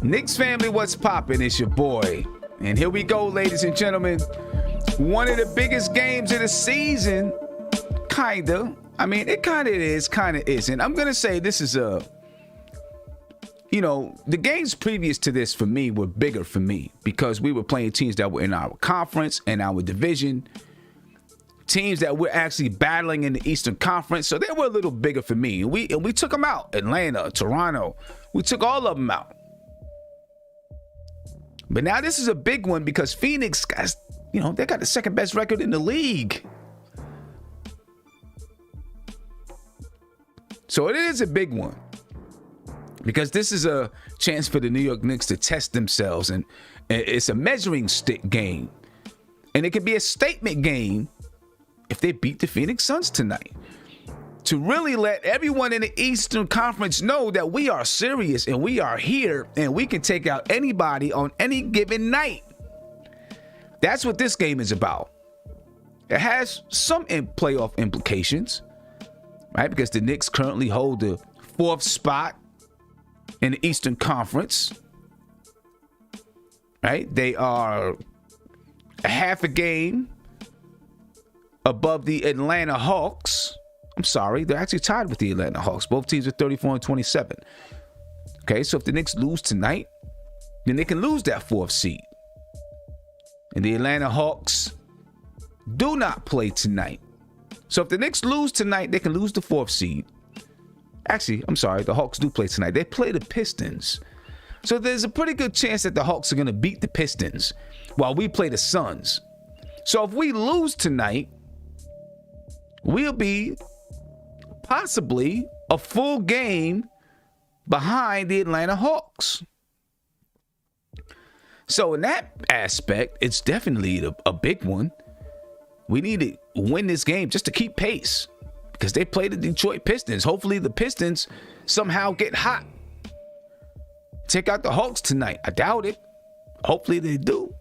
Knicks family, what's poppin'? It's your boy. And here we go, ladies and gentlemen. One of the biggest games of the season. Kinda. I mean, it kinda is, kinda isn't. I'm gonna say this is the games previous to this for me were bigger for me because we were playing teams that were in our conference and our division. Teams that we're actually battling in the Eastern Conference. So they were a little bigger for me. And we took them out. Atlanta, Toronto. We took all of them out. But now this is a big one because Phoenix, guys, they got the second best record in the league. So it is a big one because this is a chance for the New York Knicks to test themselves. And it's a measuring stick game. And it could be a statement game if they beat the Phoenix Suns tonight. To really let everyone in the Eastern Conference know that we are serious and we are here and we can take out anybody on any given night. That's what this game is about. It has some playoff implications, right? Because the Knicks currently hold the 4th spot in the Eastern Conference, right? They are a half a game above the Atlanta Hawks. I'm sorry, they're actually tied with the Atlanta Hawks. Both teams are 34 and 27. Okay, so if the Knicks lose tonight, then they can lose that 4th seed. And the Atlanta Hawks do not play tonight. So if the Knicks lose tonight, they can lose the 4th seed. Actually, I'm sorry, the Hawks do play tonight. They play the Pistons. So there's a pretty good chance that the Hawks are going to beat the Pistons while we play the Suns. So if we lose tonight, we'll be possibly a full game behind the Atlanta Hawks. So in that aspect, it's definitely a big one. We need to win this game just to keep pace because they play the Detroit Pistons. Hopefully the Pistons somehow get hot. Take out the Hawks tonight. I doubt it. Hopefully they do.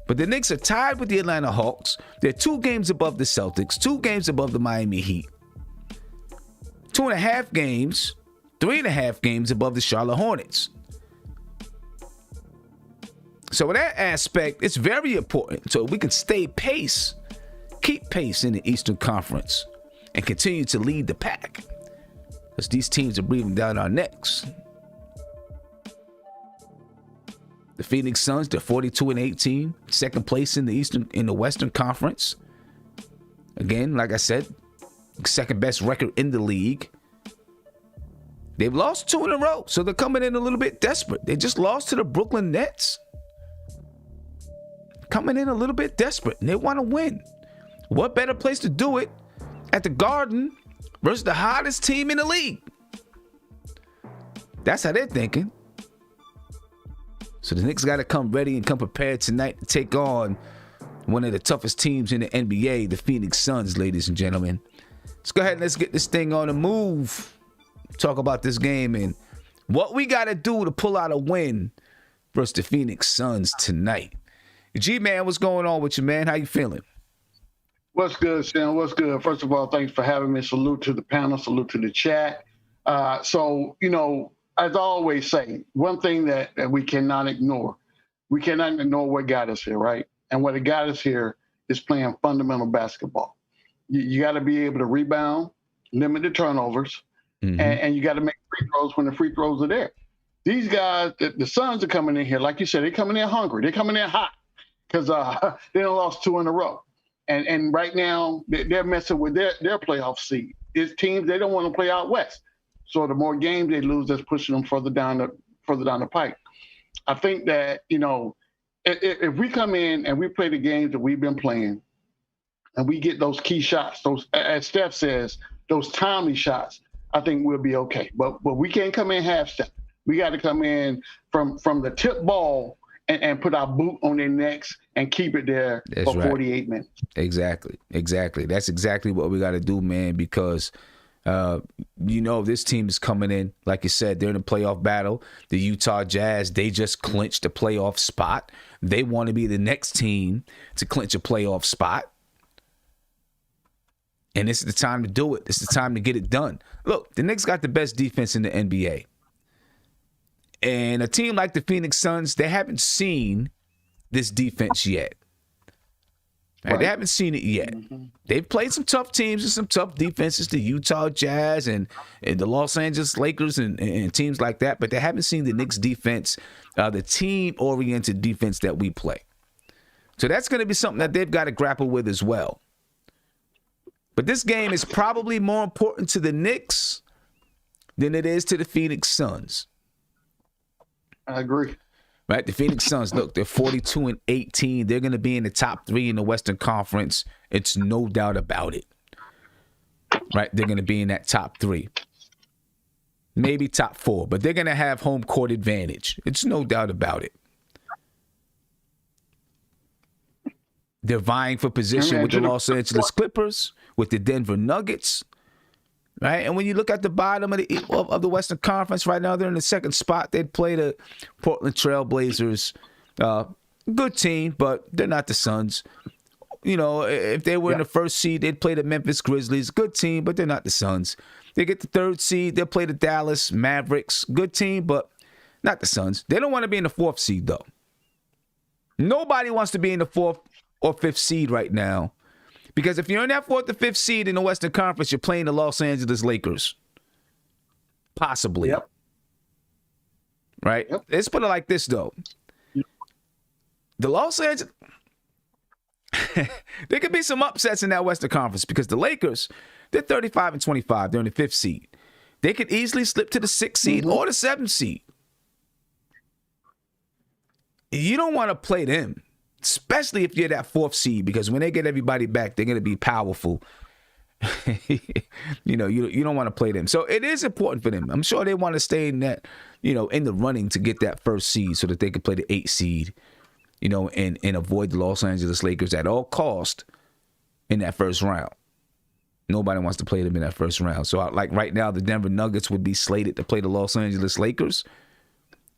But the Knicks are tied with the Atlanta Hawks. They're 2 games above the Celtics, 2 games above the Miami Heat. 2.5 games, 3.5 games above the Charlotte Hornets. So in that aspect, it's very important so we can stay pace, keep pace in the Eastern Conference, and continue to lead the pack. Because these teams are breathing down our necks. The Phoenix Suns, they're 42 and 18, second place in the Western Conference. Again, like I said, second best record in the league. They've lost 2 in a row, so they're coming in a little bit desperate. They just lost to the Brooklyn Nets. Coming in a little bit desperate, and they want to win. What better place to do it at the Garden versus the hottest team in the league? That's how they're thinking. So the Knicks got to come ready and come prepared tonight to take on one of the toughest teams in the NBA, the Phoenix Suns, ladies and gentlemen. Let's go ahead and let's get this thing on the move. Talk about this game and what we got to do to pull out a win versus the Phoenix Suns tonight. G-Man, what's going on with you, man? How you feeling? What's good, Sam? What's good? First of all, thanks for having me. Salute to the panel. Salute to the chat. As I always say, one thing that we cannot ignore what got us here, right? And what got us here is playing fundamental basketball. You got to be able to rebound, limit the turnovers, and you got to make free throws when the free throws are there. These guys, the Suns are coming in here, like you said, they're coming in hungry. They're coming in hot because they done lost 2 in a row. And right now, they're messing with their playoff seed. It's teams, they don't want to play out west. So the more games they lose, that's pushing them further down the pike. I think that, if we come in and we play the games that we've been playing and we get those key shots, those, as Steph says, those timely shots, I think we'll be okay. But we can't come in half step. We got to come in from the tip ball and put our boot on their necks and keep it there for 48 minutes. Exactly. That's exactly what we got to do, man, because this team is coming in, like you said, they're in a playoff battle. The Utah Jazz, they just clinched a playoff spot. They want to be the next team to clinch a playoff spot. And this is the time to do it. This is the time to get it done. Look, the Knicks got the best defense in the NBA. And a team like the Phoenix Suns, they haven't seen this defense yet. Right? They haven't seen it yet. They've played some tough teams and some tough defenses, the Utah Jazz and the Los Angeles Lakers and teams like that, but they haven't seen the Knicks defense, the team-oriented defense that we play. So that's going to be something that they've got to grapple with as well. But this game is probably more important to the Knicks than it is to the Phoenix Suns. I agree. Right, the Phoenix Suns, look, they're 42-18. They're going to be in the top 3 in the Western Conference. It's no doubt about it. Right, they're going to be in that top 3. Maybe top 4, but they're going to have home court advantage. It's no doubt about it. They're vying for position with the Los Angeles Clippers, with the Denver Nuggets. Right, and when you look at the bottom of the Western Conference right now, they're in the second spot. They'd play the Portland Trail Blazers. Good team, but they're not the Suns. You know, if they were in the first seed, they'd play the Memphis Grizzlies. Good team, but they're not the Suns. They get the third seed, they'll play the Dallas Mavericks. Good team, but not the Suns. They don't want to be in the fourth seed, though. Nobody wants to be in the fourth or fifth seed right now. Because if you're in that fourth or fifth seed in the Western Conference, you're playing the Los Angeles Lakers. Possibly. Yep. Right? Yep. Let's put it like this, though. The Los Angeles... there could be some upsets in that Western Conference because the Lakers, they're 35-25. They're in the fifth seed. They could easily slip to the sixth seed or the seventh seed. You don't want to play them. Especially if you're that fourth seed, because when they get everybody back, they're going to be powerful. You know, you don't want to play them. So it is important for them. I'm sure they want to stay in that, you know, in the running to get that first seed so that they can play the 8th seed, you know, and avoid the Los Angeles Lakers at all cost in that first round. Nobody wants to play them in that first round. So like right now, the Denver Nuggets would be slated to play the Los Angeles Lakers.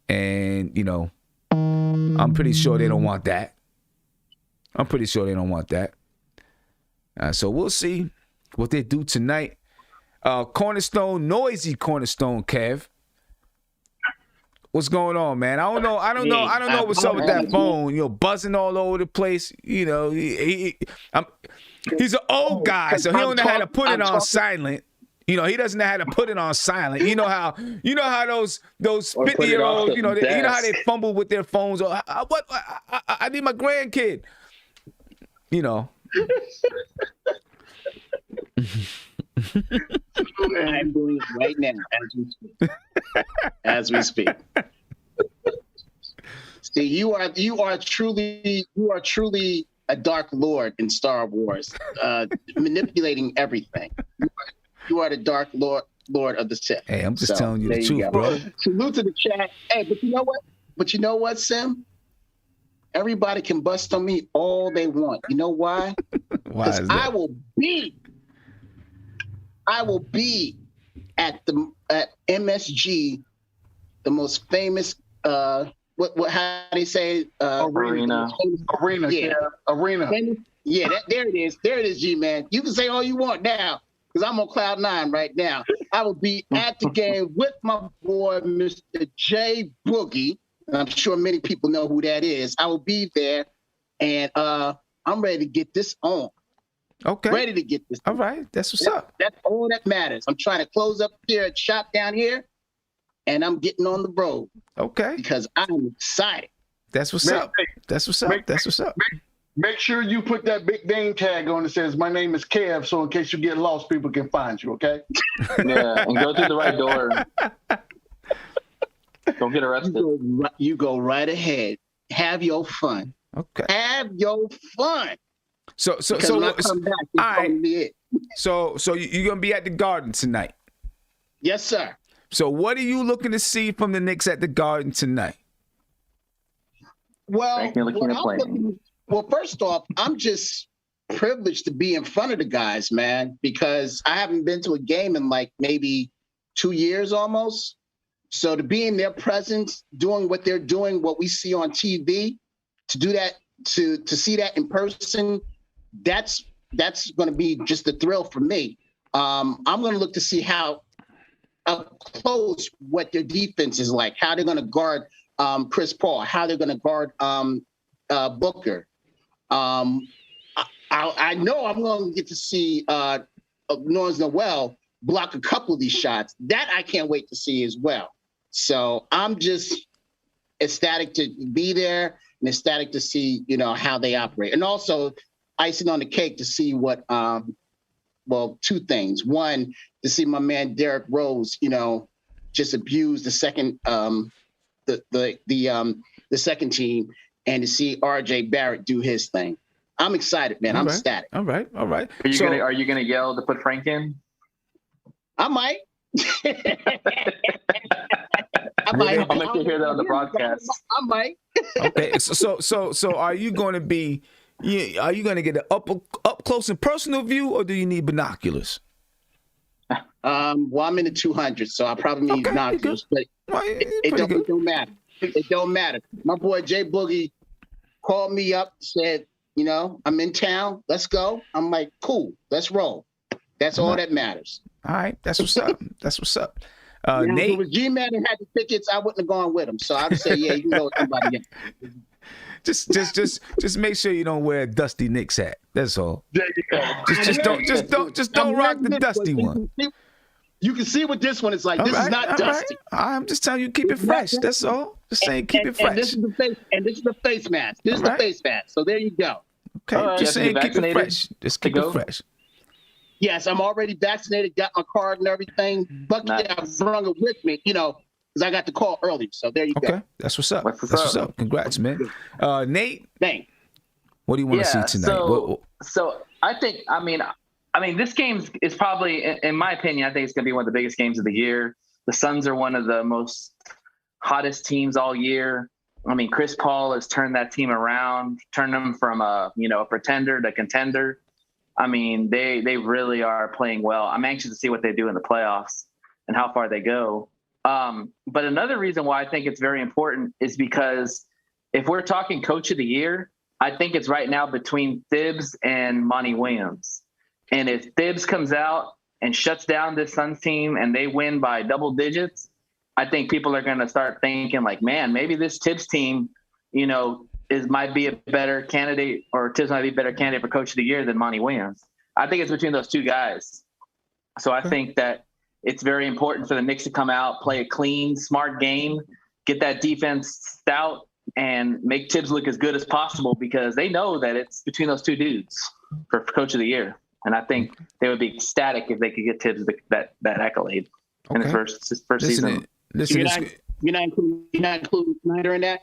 And, you know, I'm pretty sure they don't want that. So we'll see what they do tonight. Cornerstone, noisy Cornerstone, Kev. What's going on, man? I don't know what's up with that phone. You know, buzzing all over the place. You know, he's an old guy, so he don't know how to put it on silent. You know, he doesn't know how to put it on silent. You know how those 50-year-olds, you know how they fumble with their phones. Or I need my grandkid. You know. I'm doing it right now as we speak. See, you are truly a Dark Lord in Star Wars, manipulating everything. You are the Dark Lord of the Sith. Hey, I'm just telling you the truth, bro. Salute to the chat. Hey, but you know what, Sim? Everybody can bust on me all they want. You know why? Why is that? I will be at MSG, the most famous how they say arena. Yeah. Arena. Yeah, there it is. There it is, G man. You can say all you want now, because I'm on cloud 9 right now. I will be at the game with my boy, Mr. J Boogie. And I'm sure many people know who that is. I will be there, and I'm ready to get this on. Okay. Ready to get this on. All right. That's what's up. That's all that matters. I'm trying to close up here at shop down here, and I'm getting on the road. Okay. Because I'm excited. That's what's up. That's what's up. That's what's up. Make sure you put that big name tag on that says, "My name is Kev," so in case you get lost, people can find you, okay? Yeah, and go through the right door. Don't get arrested. You go right ahead. Have your fun. Okay. Have your fun. So when I come back, it's gonna be it. So you're gonna be at the Garden tonight. Yes, sir. So what are you looking to see from the Knicks at the Garden tonight? Well, first off, I'm just privileged to be in front of the guys, man, because I haven't been to a game in like maybe 2 years almost. So to be in their presence, doing what they're doing, what we see on TV, to do that, to see that in person, that's going to be just a thrill for me. I'm going to look to see how up close what their defense is like, how they're going to guard Chris Paul, how they're going to guard Booker. I know I'm going to get to see Nerlens Noel block a couple of these shots. That I can't wait to see as well. So I'm just ecstatic to be there and ecstatic to see, how they operate. And also icing on the cake to see what, two things. One, to see my man Derrick Rose, just abuse the second, the second team, and to see RJ Barrett do his thing. I'm excited, man. I'm ecstatic. All right. Are you gonna yell to put Frank in? I might. I'll make you hear that on the broadcast. I might. Okay. So are you going to be? Are you going to get an up close and personal view, or do you need binoculars? Well, I'm in the 200, so I probably need binoculars, but it don't matter. It don't matter. My boy Jay Boogie called me up, said, I'm in town. Let's go. I'm like, cool. Let's roll. That's all that matters. All right. That's what's up. That's what's up. If Nate, it was G-Man and had the tickets, I wouldn't have gone with him. So I'd say, yeah, you can go with somebody else. just make sure you don't wear a dusty Knicks hat. That's all. There you go. Just don't rock the dusty one. You can see what this one is like. This is not dusty. I'm just telling you, keep it fresh. That's all. Just saying, keep it fresh. And this is the face mask. This is the face mask. So there you go. Okay, just saying, keep it fresh. Just keep it fresh. Yes, I'm already vaccinated, got my card and everything. But I brought it with me, because I got the call early. So there you go. Okay, that's what's up. That's what's up. Congrats, man. Nate, thanks. What do you want to see tonight? So I think, I mean, this game is probably, in my opinion, I think it's going to be one of the biggest games of the year. The Suns are one of the most hottest teams all year. I mean, Chris Paul has turned that team around, turned them from a pretender to contender. I mean, they really are playing well. I'm anxious to see what they do in the playoffs and how far they go. But another reason why I think it's very important is because if we're talking coach of the year, I think it's right now between Thibs and Monty Williams. And if Thibs comes out and shuts down this Suns team and they win by double digits, I think people are going to start thinking like, man, maybe this Thibs team, might be a better candidate, or Thibs might be a better candidate for coach of the year than Monty Williams. I think it's between those two guys. So I think that it's very important for the Knicks to come out, play a clean, smart game, get that defense stout, and make Thibs look as good as possible, because they know that it's between those two dudes for coach of the year. And I think they would be ecstatic if they could get Thibs that accolade in his first season. You're not including Snyder in that?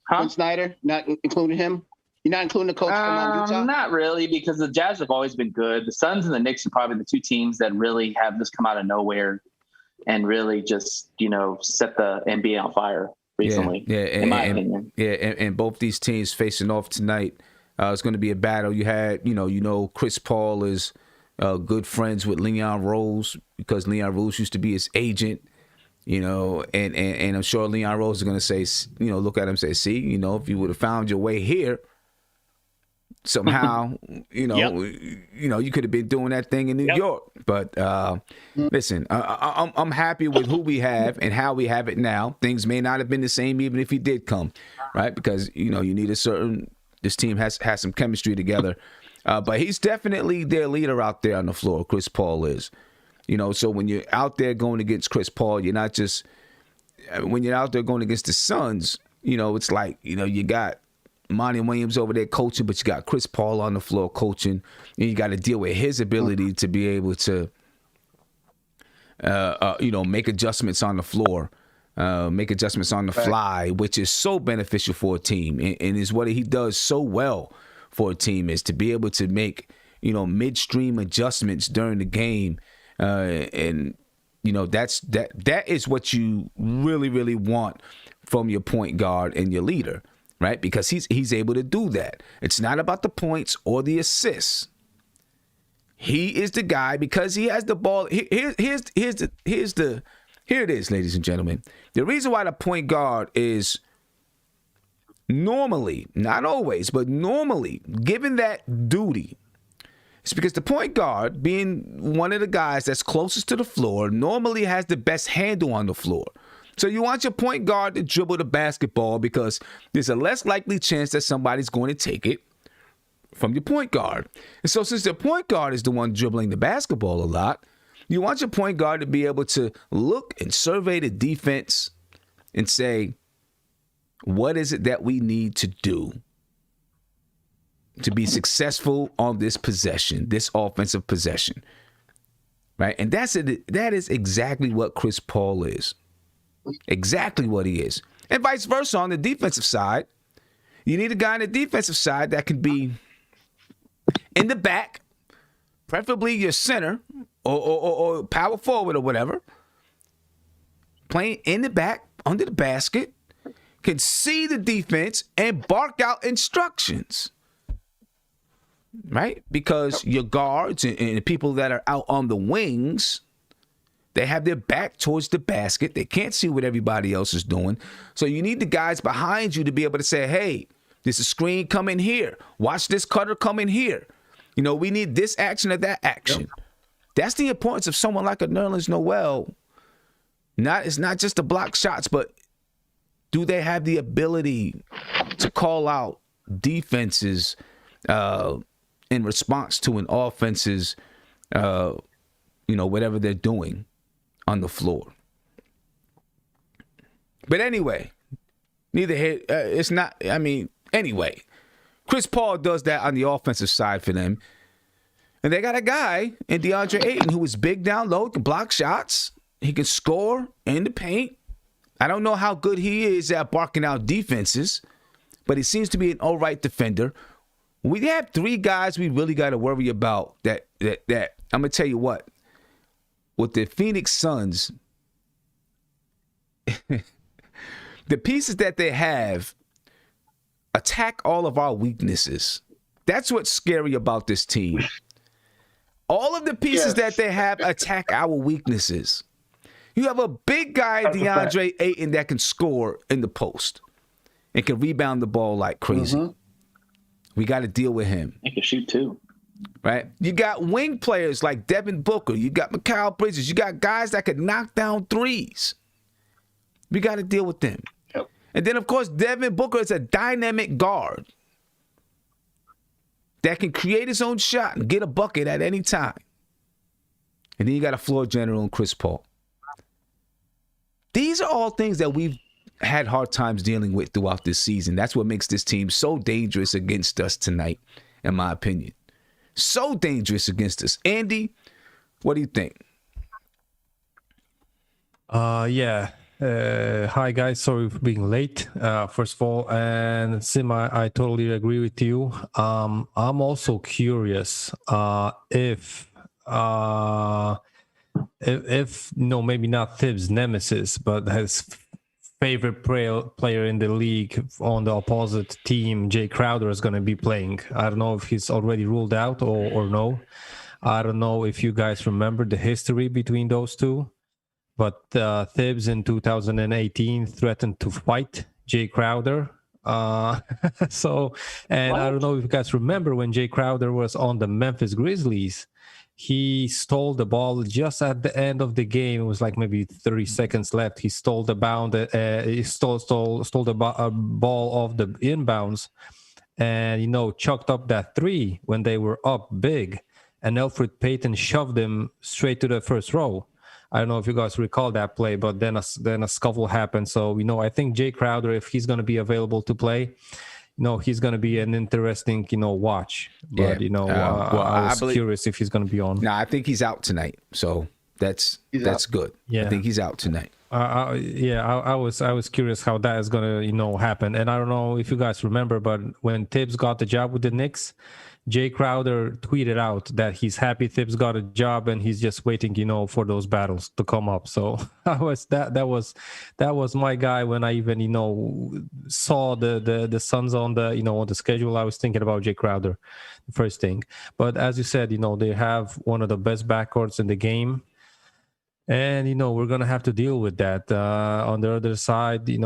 Huh? Snyder, not including him? You're not including the coach from Utah? Not really, because the Jazz have always been good. The Suns and the Knicks are probably the two teams that really have just come out of nowhere and really just, set the NBA on fire recently, in my opinion. Yeah, and both these teams facing off tonight, it's going to be a battle. You had, Chris Paul is good friends with Leon Rose, because Leon Rose used to be his agent. And I'm sure Leon Rose is going to say, look at him and say, see, if you would have found your way here somehow, you could have been doing that thing in New York. But listen, I'm happy with who we have and how we have it now. Things may not have been the same even if he did come, right? Because, you need this team has some chemistry together. But he's definitely their leader out there on the floor, Chris Paul is. So when you're out there going against Chris Paul, you're not just when you're out there going against the Suns, it's like, you got Monty Williams over there coaching, but you got Chris Paul on the floor coaching, and you got to deal with his ability to be able to, make adjustments on the floor, make adjustments on the fly, which is so beneficial for a team, and is what he does so well for a team, is to be able to make, midstream adjustments during the game. That is what you really, really want from your point guard and your leader, right? Because he's able to do that. It's not about the points or the assists. He is the guy because he has the ball. Here it is, ladies and gentlemen. The reason why the point guard is normally, not always, but normally given that duty, It's because the point guard, being one of the guys that's closest to the floor, normally has the best handle on the floor. So you want your point guard to dribble the basketball because there's a less likely chance that somebody's going to take it from your point guard. And so since the point guard is the one dribbling the basketball a lot, you want your point guard to be able to look and survey the defense and say, what is it that we need to do to be successful on this possession, this offensive possession, right? And that is exactly what Chris Paul is. Exactly what he is. And vice versa on the defensive side. You need a guy on the defensive side that can be in the back, preferably your center or power forward or whatever, playing in the back, under the basket, can see the defense and bark out instructions, right? Because your guards and the people that are out on the wings, they have their back towards the basket. They can't see what everybody else is doing. So you need the guys behind you to be able to say, hey, there's a screen coming here. Watch this cutter coming here. You know, we need this action or that action. Yep. That's the importance of someone like a Nerlens Noel. It's not just the block shots, but do they have the ability to call out defenses in response to an offense's, whatever they're doing on the floor. But anyway, anyway, Chris Paul does that on the offensive side for them. And they got a guy in DeAndre Ayton who is big down low, can block shots. He can score in the paint. I don't know how good he is at barking out defenses, but he seems to be an all right defender. We have three guys we really got to worry about that I'm going to tell you what. With the Phoenix Suns, the pieces that they have attack all of our weaknesses. That's what's scary about this team. All of the pieces that they have attack our weaknesses. You have a big guy, DeAndre Ayton, that can score in the post and can rebound the ball like crazy. Mm-hmm. We got to deal with him. He can shoot too. Right? You got wing players like Devin Booker. You got Mikal Bridges. You got guys that can knock down threes. We got to deal with them. Yep. And then, of course, Devin Booker is a dynamic guard that can create his own shot and get a bucket at any time. And then you got a floor general in Chris Paul. These are all things that we've had hard times dealing with throughout this season. That's what makes this team so dangerous against us tonight, in my opinion. So dangerous against us. Andy, what do you think? Hi, guys. Sorry for being late, first of all. And Sim, I totally agree with you. I'm also curious if maybe not Thibs' nemesis, but his favorite player in the league on the opposite team, Jay Crowder, is going to be playing. I don't know if he's already ruled out or no. I don't know if you guys remember the history between those two, but Thibs in 2018 threatened to fight Jay Crowder. I don't know if you guys remember when Jay Crowder was on the Memphis Grizzlies. He stole the ball just at the end of the game. It was like maybe 30 seconds left. He stole the he stole the ball off the inbounds, and chucked up that three when they were up big. And Elfrid Payton shoved him straight to the first row. I don't know if you guys recall that play, but then a scuffle happened. So I think Jay Crowder, if he's going to be available to play, he's going to be an interesting, watch. But, I was curious if he's going to be on. No, I think he's out tonight. So that's good. Yeah. I think he's out tonight. I was curious how that is going to, happen. And I don't know if you guys remember, but when Thibs got the job with the Knicks, Jay Crowder tweeted out that he's happy Thibs got a job and he's just waiting, for those battles to come up. So that was my guy when I even, saw the Suns on the, on the schedule. I was thinking about Jay Crowder, the first thing. But as you said, they have one of the best backcourts in the game. And, we're going to have to deal with that. On the other side, they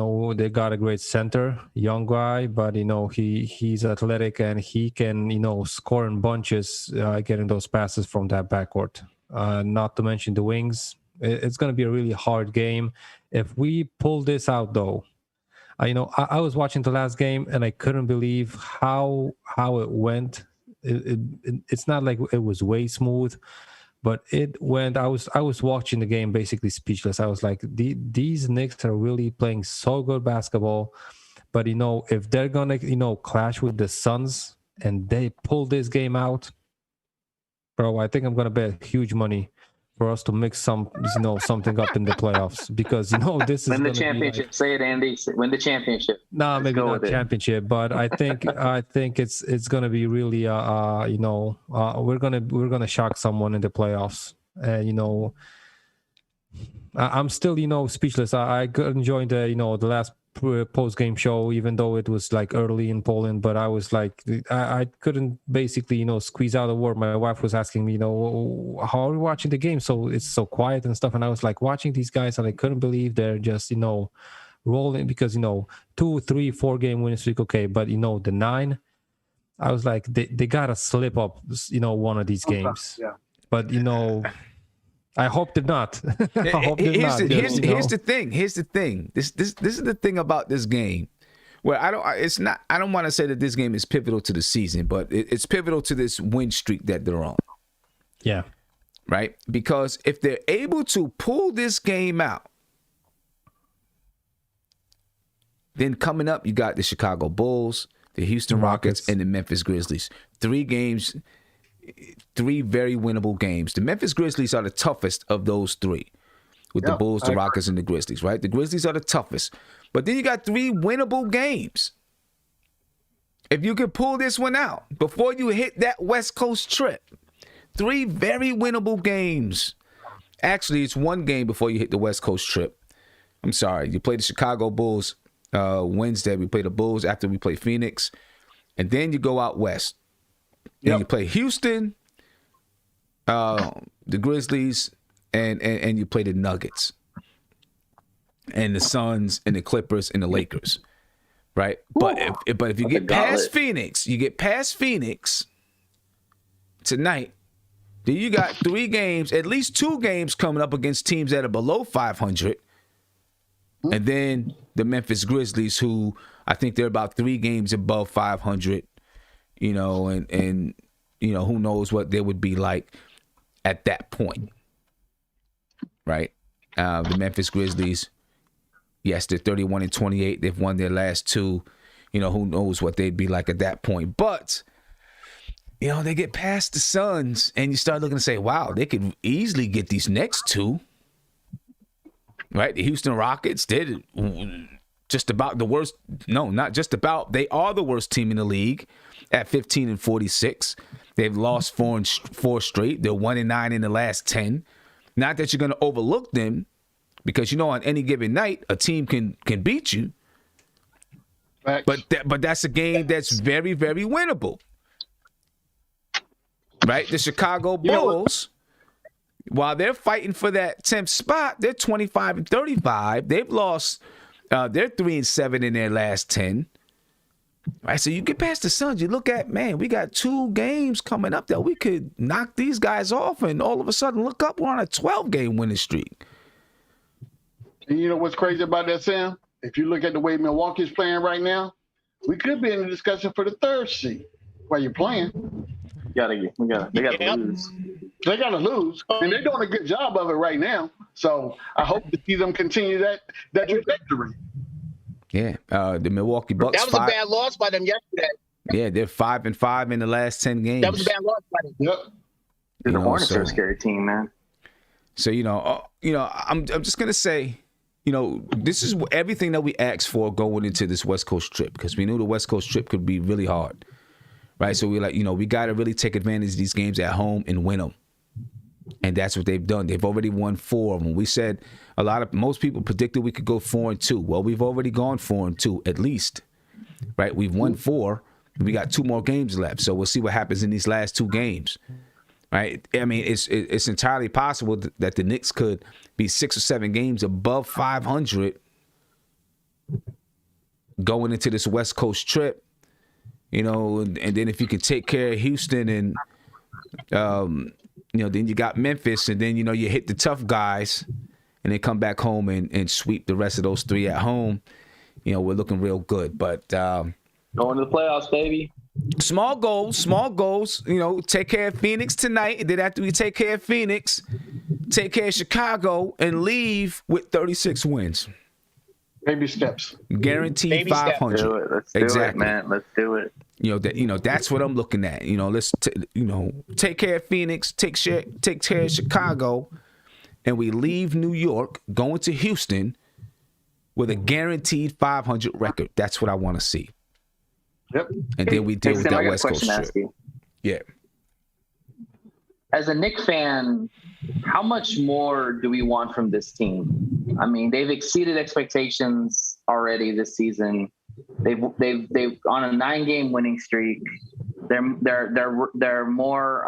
got a great center, young guy, but, he's athletic and he can, score in bunches, getting those passes from that backcourt. Not to mention the wings. It's going to be a really hard game. If we pull this out, though, I was watching the last game and I couldn't believe how it went. It's not like it was way smooth. But it went. I was watching the game basically speechless. I was like, these Knicks are really playing so good basketball. But if they're gonna clash with the Suns and they pull this game out, bro, I think I'm gonna bet huge money for us to mix something up in the playoffs, because this is win the championship. Say it, Andy. Win the championship. No, maybe not championship, but I think it's gonna be really we're gonna shock someone in the playoffs, and I'm still speechless. I couldn't join the the last post game show, even though it was like early in Poland, but I was like I couldn't basically squeeze out a word. My wife was asking me how are we watching the game, so it's so quiet and stuff, and I was like watching these guys and I couldn't believe they're just rolling, because 2, 3, 4 game winning streak, okay, but the 9, I was like they gotta slip up one of these games. Yeah. But I hope they're not. Here's the thing. This is the thing about this game. Well, I don't want to say that this game is pivotal to the season, but it's pivotal to this win streak that they're on. Yeah. Right? Because if they're able to pull this game out, then coming up, you got the Chicago Bulls, the Houston Rockets, and the Memphis Grizzlies. 3 games. 3 very winnable games. The Memphis Grizzlies are the toughest of those 3, with the Bulls, the Rockets, and the Grizzlies, right? The Grizzlies are the toughest. But then you got 3 winnable games. If you can pull this one out before you hit that West Coast trip, 3 very winnable games. Actually, it's 1 game before you hit the West Coast trip. I'm sorry. You play the Chicago Bulls Wednesday. We play the Bulls after we play Phoenix. And then you go out west. And you play Houston, the Grizzlies, and you play the Nuggets, and the Suns, and the Clippers, and the Lakers, right? But if you get past Phoenix, tonight, then you got 3 games, at least 2 games coming up against teams that are below 500, and then the Memphis Grizzlies, who I think they're about 3 games above 500. And who knows what they would be like at that point, right? The Memphis Grizzlies, yes, they're 31-28. They've won their last 2. Who knows what they'd be like at that point. But, they get past the Suns, and you start looking to say, wow, they could easily get these next 2, right? The Houston Rockets, they're just about the worst. No, not just about. They are the worst team in the league at 15-46. They've lost 4 straight. They're 1-9 in the last 10. Not that you're going to overlook them, because on any given night a team can beat you. Right. But that's a game that's very, very winnable. Right? The Chicago Bulls, while they're fighting for that 10th spot, they're 25-35. They've lost. They're 3-7 in their last 10. Right, so you get past the Suns, you look at, man, we got 2 games coming up that we could knock these guys off, and all of a sudden, look up, we're on a 12-game winning streak. And you know what's crazy about that, Sam? If you look at the way Milwaukee's playing right now, we could be in a discussion for the 3rd seed while you're playing. They gotta lose. They gotta lose, and they're doing a good job of it right now. So I hope to see them continue that trajectory. Yeah, the Milwaukee Bucks. That was a bad loss by them yesterday. Yeah, they're 5-5 in the last 10 games. That was a bad loss by them. Yep. The Hornets are a scary team, man. So I'm just gonna say, this is everything that we asked for going into this West Coast trip, because we knew the West Coast trip could be really hard, right? So we're like, we got to really take advantage of these games at home and win them. And that's what they've done. They've already won 4 of them. We said most people predicted we could go 4-2. Well, we've already gone 4-2 at least, right? We've won 4. We got 2 more games left. So we'll see what happens in these last 2 games. right? I mean, it's entirely possible that the Knicks could be 6 or 7 games above 500 going into this West Coast trip, you know, and then if you can take care of Houston and, you know, then you got Memphis, and then, you know, you hit the tough guys and then come back home and sweep the rest of those 3 at home, you know, we're looking real good. But going to the playoffs, baby. Small goals, you know, take care of Phoenix tonight. And then after we take care of Phoenix, take care of Chicago and leave with 36 wins. Baby steps. Guaranteed Baby 500. Do it. Let's do it, man. Let's do it. You know, that's what I'm looking at. You know, take care of Phoenix, take care of Chicago, and we leave New York going to Houston with a guaranteed 500 record. That's what I want to see. Yep. And then we deal with that West Coast trip. You. Yeah. As a Knicks fan, how much more do we want from this team? I mean, they've exceeded expectations already this season. They've on a 9-game winning streak. They're more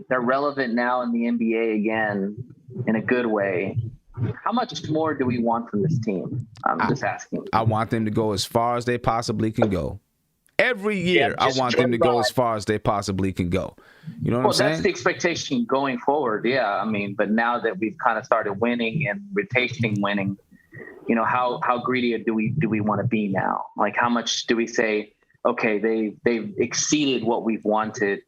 they're relevant now in the NBA again in a good way. How much more do we want from this team? I'm just asking. I want them to go as far as they possibly can go. Every year, I want them to go as far as they possibly can go. You know what I'm saying? That's the expectation going forward. Yeah, I mean, but now that we've kind of started winning and rotating winning, you know, how greedy do we want to be now? Like, how much do we say, okay, they've exceeded what we've wanted,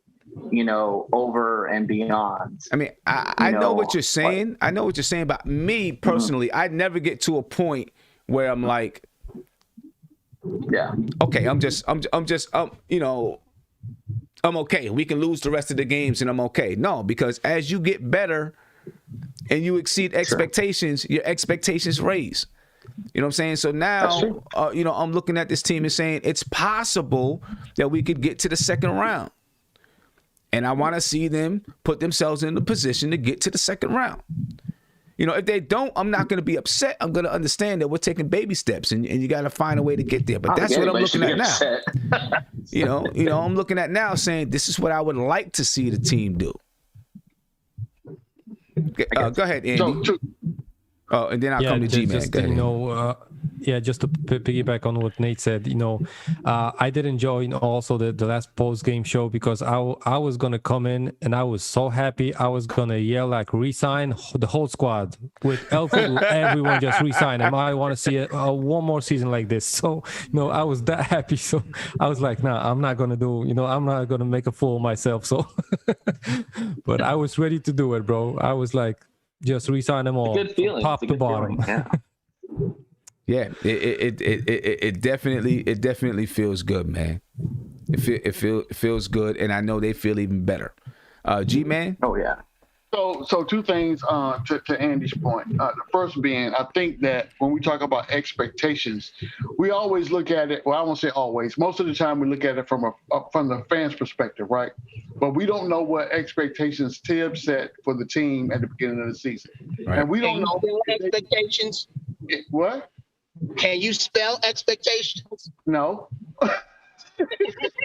you know, over and beyond? I mean, I know what you're saying. I know what you're saying. But me personally, I never get to a point where I'm like, yeah, okay, I'm just, you know, I'm okay. We can lose the rest of the games and I'm okay. No, because as you get better and you exceed expectations, your expectations raise. You know what I'm saying? So now, you know, I'm looking at this team and saying it's possible that we could get to the second round. And I want to see them put themselves in the position to get to the second round. You know, if they don't, I'm not going to be upset. I'm going to understand that we're taking baby steps, and you got to find a way to get there. But that's what I'm looking at now. you know, I'm looking at now saying this is what I would like to see the team do. Go ahead, Andy. And then I'll come to G-Man. You know, just to piggyback on what Nate said, you know, I did enjoy, you know, also the last post-game show because I was going to come in and I was so happy. I was going to yell like resign the whole squad with Elfrid, everyone just resign. And I want to see one more season like this. So, you know, I was that happy. So I was like, nah, I'm not going to do, you know, I'm not going to make a fool of myself. So, but I was ready to do it, bro. I was like, just resign them all, good feeling. Top to bottom. Yeah, it definitely feels good, man. It feels good, and I know they feel even better. G-Man? Oh yeah. So 2 things to Andy's point. The first being, I think that when we talk about expectations, we always look at it. Well, I won't say always. Most of the time, we look at it from the fans' perspective, right? But we don't know what expectations Tibbs set for the team at the beginning of the season, right. And we don't know expectations. What? Can you spell expectations? No.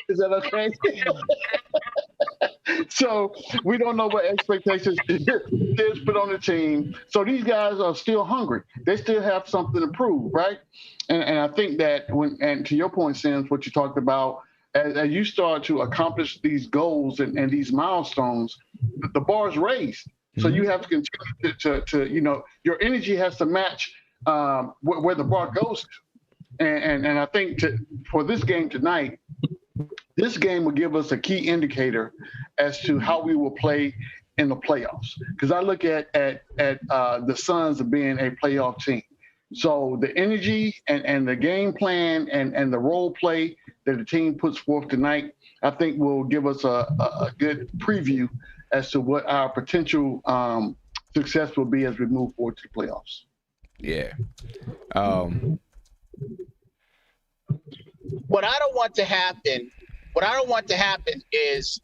Is that okay? So we don't know what expectations Tibbs put on the team. So these guys are still hungry. They still have something to prove, right? And I think that and to your point, Sims, what you talked about, as you start to accomplish these goals and these milestones, the bar's raised. So you have to continue to you know, your energy has to match where the bar goes to. And I think for this game tonight, this game will give us a key indicator as to how we will play in the playoffs. Because I look at the Suns as being a playoff team. So the energy and the game plan and the role play that the team puts forth tonight, I think will give us a good preview as to what our potential success will be as we move forward to the playoffs. Yeah. What I don't want to happen is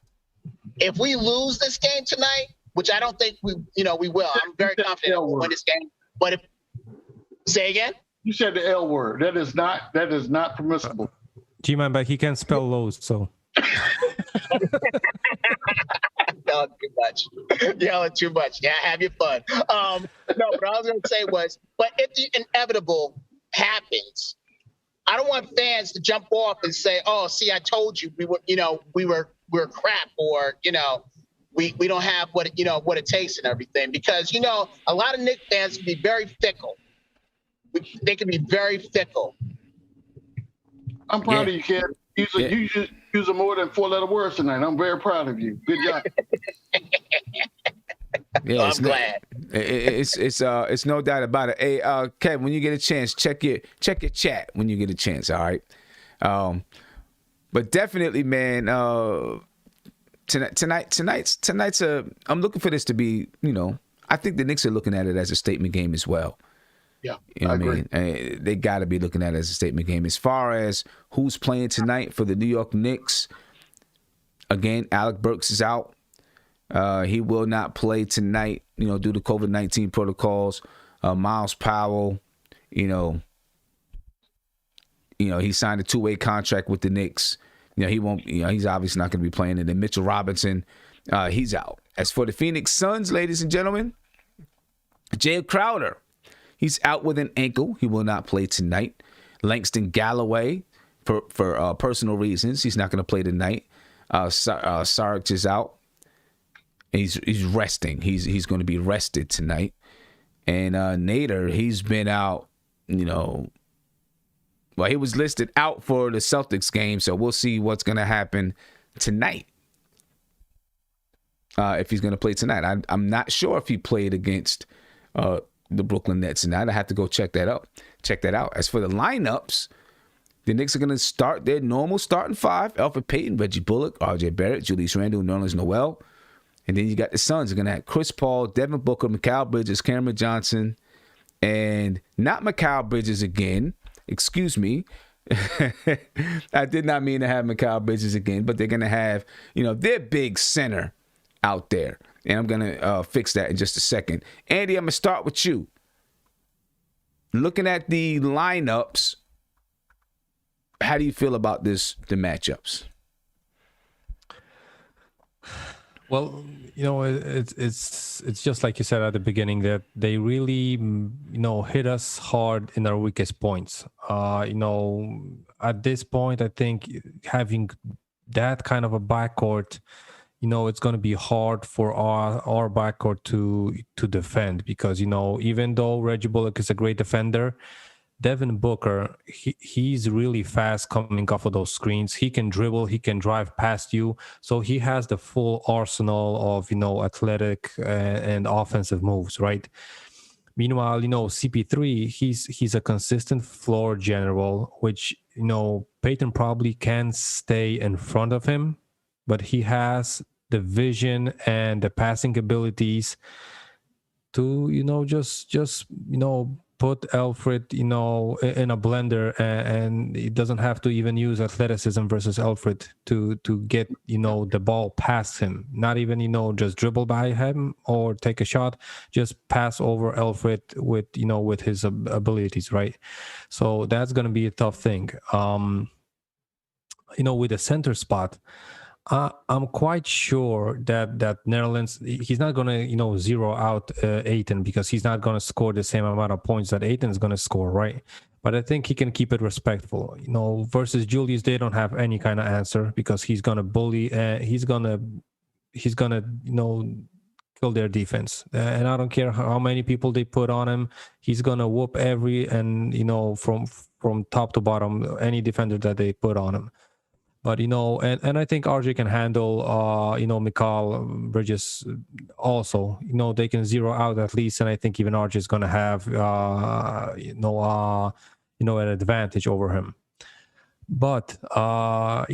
if we lose this game tonight, which I don't think we will. I'm very confident we'll win this game. But if say again? You said the L word. That is not permissible. G-Man, but he can spell Lowe's, so. yelling too much. Yelling too much. Yeah, have your fun. No, what I was going to say was, but if the inevitable happens, I don't want fans to jump off and say, "Oh, see, I told you we're crap," or we don't have what it takes and everything, because a lot of Knicks fans can be very fickle. They can be very fickle. I'm proud of you, kid. You use more than 4-letter words tonight. I'm very proud of you. Good job. Yeah, I'm glad. It's no doubt about it. Hey, Kev, when you get a chance, check your chat when you get a chance. All right. But definitely, man. Tonight's I'm looking for this to be. I think the Knicks are looking at it as a statement game as well. Yeah, I agree. They got to be looking at it as a statement game. As far as who's playing tonight for the New York Knicks, again, Alec Burks is out. He will not play tonight, due to COVID-19 protocols. Miles Powell, he signed a 2-way contract with the Knicks. He won't. He's obviously not going to be playing. And then Mitchell Robinson, he's out. As for the Phoenix Suns, ladies and gentlemen, Jay Crowder. He's out with an ankle. He will not play tonight. Langston Galloway, for personal reasons, he's not going to play tonight. Sarge is out. He's resting. He's going to be rested tonight. And Nader, he's been out. He was listed out for the Celtics game, so we'll see what's going to happen tonight. If he's going to play tonight, I'm not sure if he played against the Brooklyn Nets tonight. I have to go check that out. As for the lineups, the Knicks are going to start their normal starting 5: Elfrid Payton, Reggie Bullock, R.J. Barrett, Julius Randle, Nerlens Noel. And then you got the Suns. They're going to have Chris Paul, Devin Booker, Mikal Bridges, Cameron Johnson, and not Mikal Bridges again. Excuse me. I did not mean to have Mikal Bridges again, but they're going to have, their big center out there. And I'm going to fix that in just a second. Andy, I'm going to start with you. Looking at the lineups, how do you feel about the matchups? Well, it's just like you said at the beginning, that they really, hit us hard in our weakest points. At this point, I think having that kind of a backcourt, it's going to be hard for our backcourt to defend, because, even though Reggie Bullock is a great defender, Devin Booker, he's really fast coming off of those screens. He can dribble, he can drive past you. So he has the full arsenal of, athletic and offensive moves, right? Meanwhile, CP3, he's a consistent floor general, which, Peyton probably can stay in front of him, but he has the vision and the passing abilities to, just put Elfrid, in a blender, and he doesn't have to even use athleticism versus Elfrid to get, the ball past him. Not even, just dribble by him or take a shot, just pass over Elfrid with his abilities, right? So that's going to be a tough thing. With the center spot, I'm quite sure that Nerlens, he's not going to, zero out Ayton, because he's not going to score the same amount of points that Ayton is going to score, right? But I think he can keep it respectful. Versus Julius, they don't have any kind of answer, because he's going to bully, he's going to kill their defense. And I don't care how many people they put on him. He's going to whoop from top to bottom, any defender that they put on him. But, and I think RJ can handle, Mikal Bridges also. They can zero out at least, and I think even RJ is going to have, an advantage over him. But, I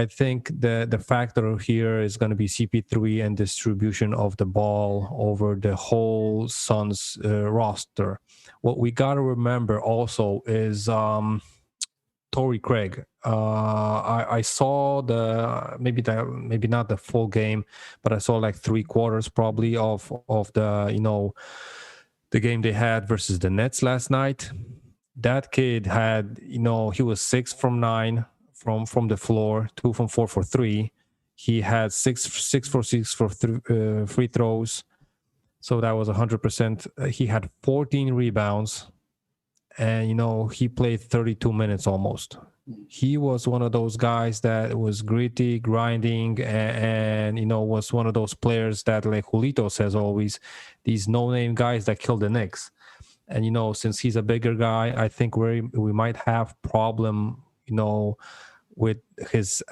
think the factor here is going to be CP3 and distribution of the ball over the whole Suns roster. What we got to remember also is Torrey Craig. I saw maybe not the full game, but I saw like 3/4 probably of the the game they had versus the Nets last night. That kid had he was 6 from 9 from the floor, 2 from 4 for 3. He had 6 for 6 for free throws, so that was 100%. He had 14 rebounds, and he played 32 minutes almost. He was one of those guys that was gritty, grinding, and was one of those players that, like Julito says always, these no-name guys that kill the Knicks. And since he's a bigger guy, I think we might have problem, with his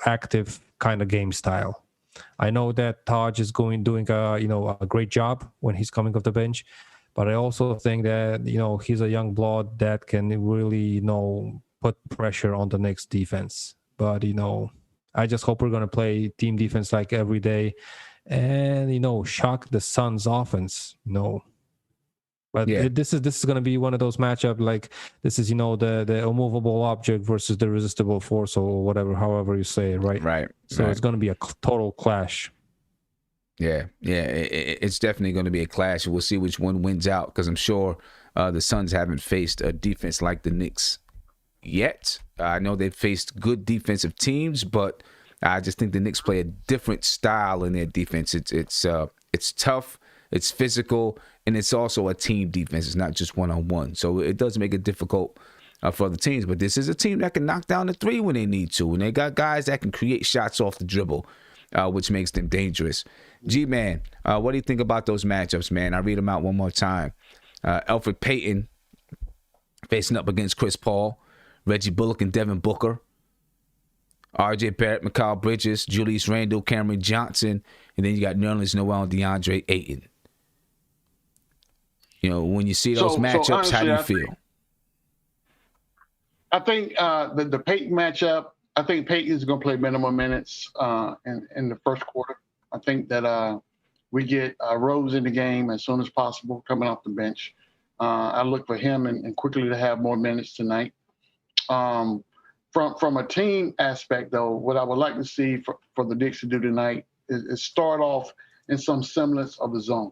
active kind of game style. I know that Taj is doing a great job when he's coming off the bench, but I also think that he's a young blood that can really put pressure on the Knicks defense. But I just hope we're gonna play team defense like every day, and shock the Suns offense. But this is going to be one of those matchup, like this is the immovable object versus the resistible force, or whatever, however you say it, right? Right. So it's going to be a total clash. Yeah. It's definitely going to be a clash. We'll see which one wins out, because I'm sure the Suns haven't faced a defense like the Knicks yet. I know they've faced good defensive teams, but I just think the Knicks play a different style in their defense. It's tough. It's physical, and it's also a team defense. It's not just one-on-one. So it does make it difficult for the teams. But this is a team that can knock down the three when they need to. And they got guys that can create shots off the dribble, which makes them dangerous. G-Man, what do you think about those matchups, man? I'll read them out one more time. Elfrid Payton facing up against Chris Paul. Reggie Bullock and Devin Booker. R.J. Barrett, Mikal Bridges, Julius Randle, Cameron Johnson. And then you got Nerlens Noel and DeAndre Ayton. When you see those matchups, honestly, how do you feel? I think the Payton matchup, I think Payton's going to play minimum minutes in the first quarter. I think that we get Rose in the game as soon as possible, coming off the bench. I look for him and quickly to have more minutes tonight. From a team aspect, though, what I would like to see for the Knicks to do tonight is start off in some semblance of the zone.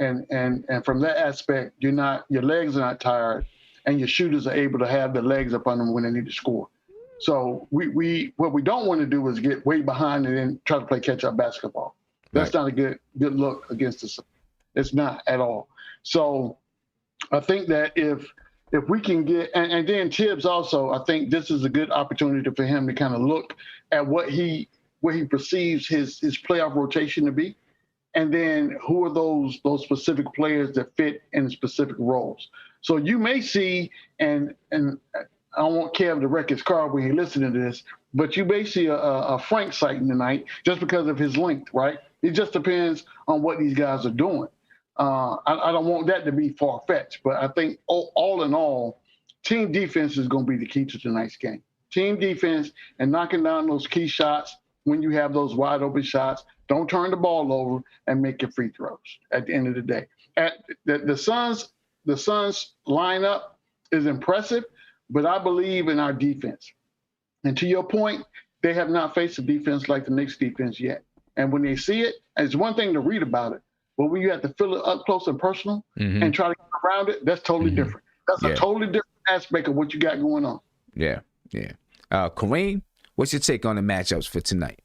And from that aspect, your legs are not tired, and your shooters are able to have their legs up on them when they need to score. So what we don't want to do is get way behind and then try to play catch up basketball. That's not a good look against us. It's not at all. So I think that if we can get, and then Tibbs also, I think this is a good opportunity for him to kind of look at what he perceives his playoff rotation to be. And then who are those specific players that fit in specific roles? So you may see, and I don't want Kev to wreck his car when he's listening to this, but you may see a Frank sighting tonight just because of his length, right? It just depends on what these guys are doing. I don't want that to be far-fetched, but I think all in all, team defense is going to be the key to tonight's game. Team defense and knocking down those key shots when you have those wide open shots. Don't turn the ball over and make your free throws at the end of the day. The Suns lineup is impressive, but I believe in our defense. And to your point, they have not faced a defense like the Knicks defense yet. And when they see it, it's one thing to read about it, but when you have to feel it up close and personal and try to get around it, that's totally different. That's a totally different aspect of what you got going on. Yeah. Kareem, what's your take on the matchups for tonight?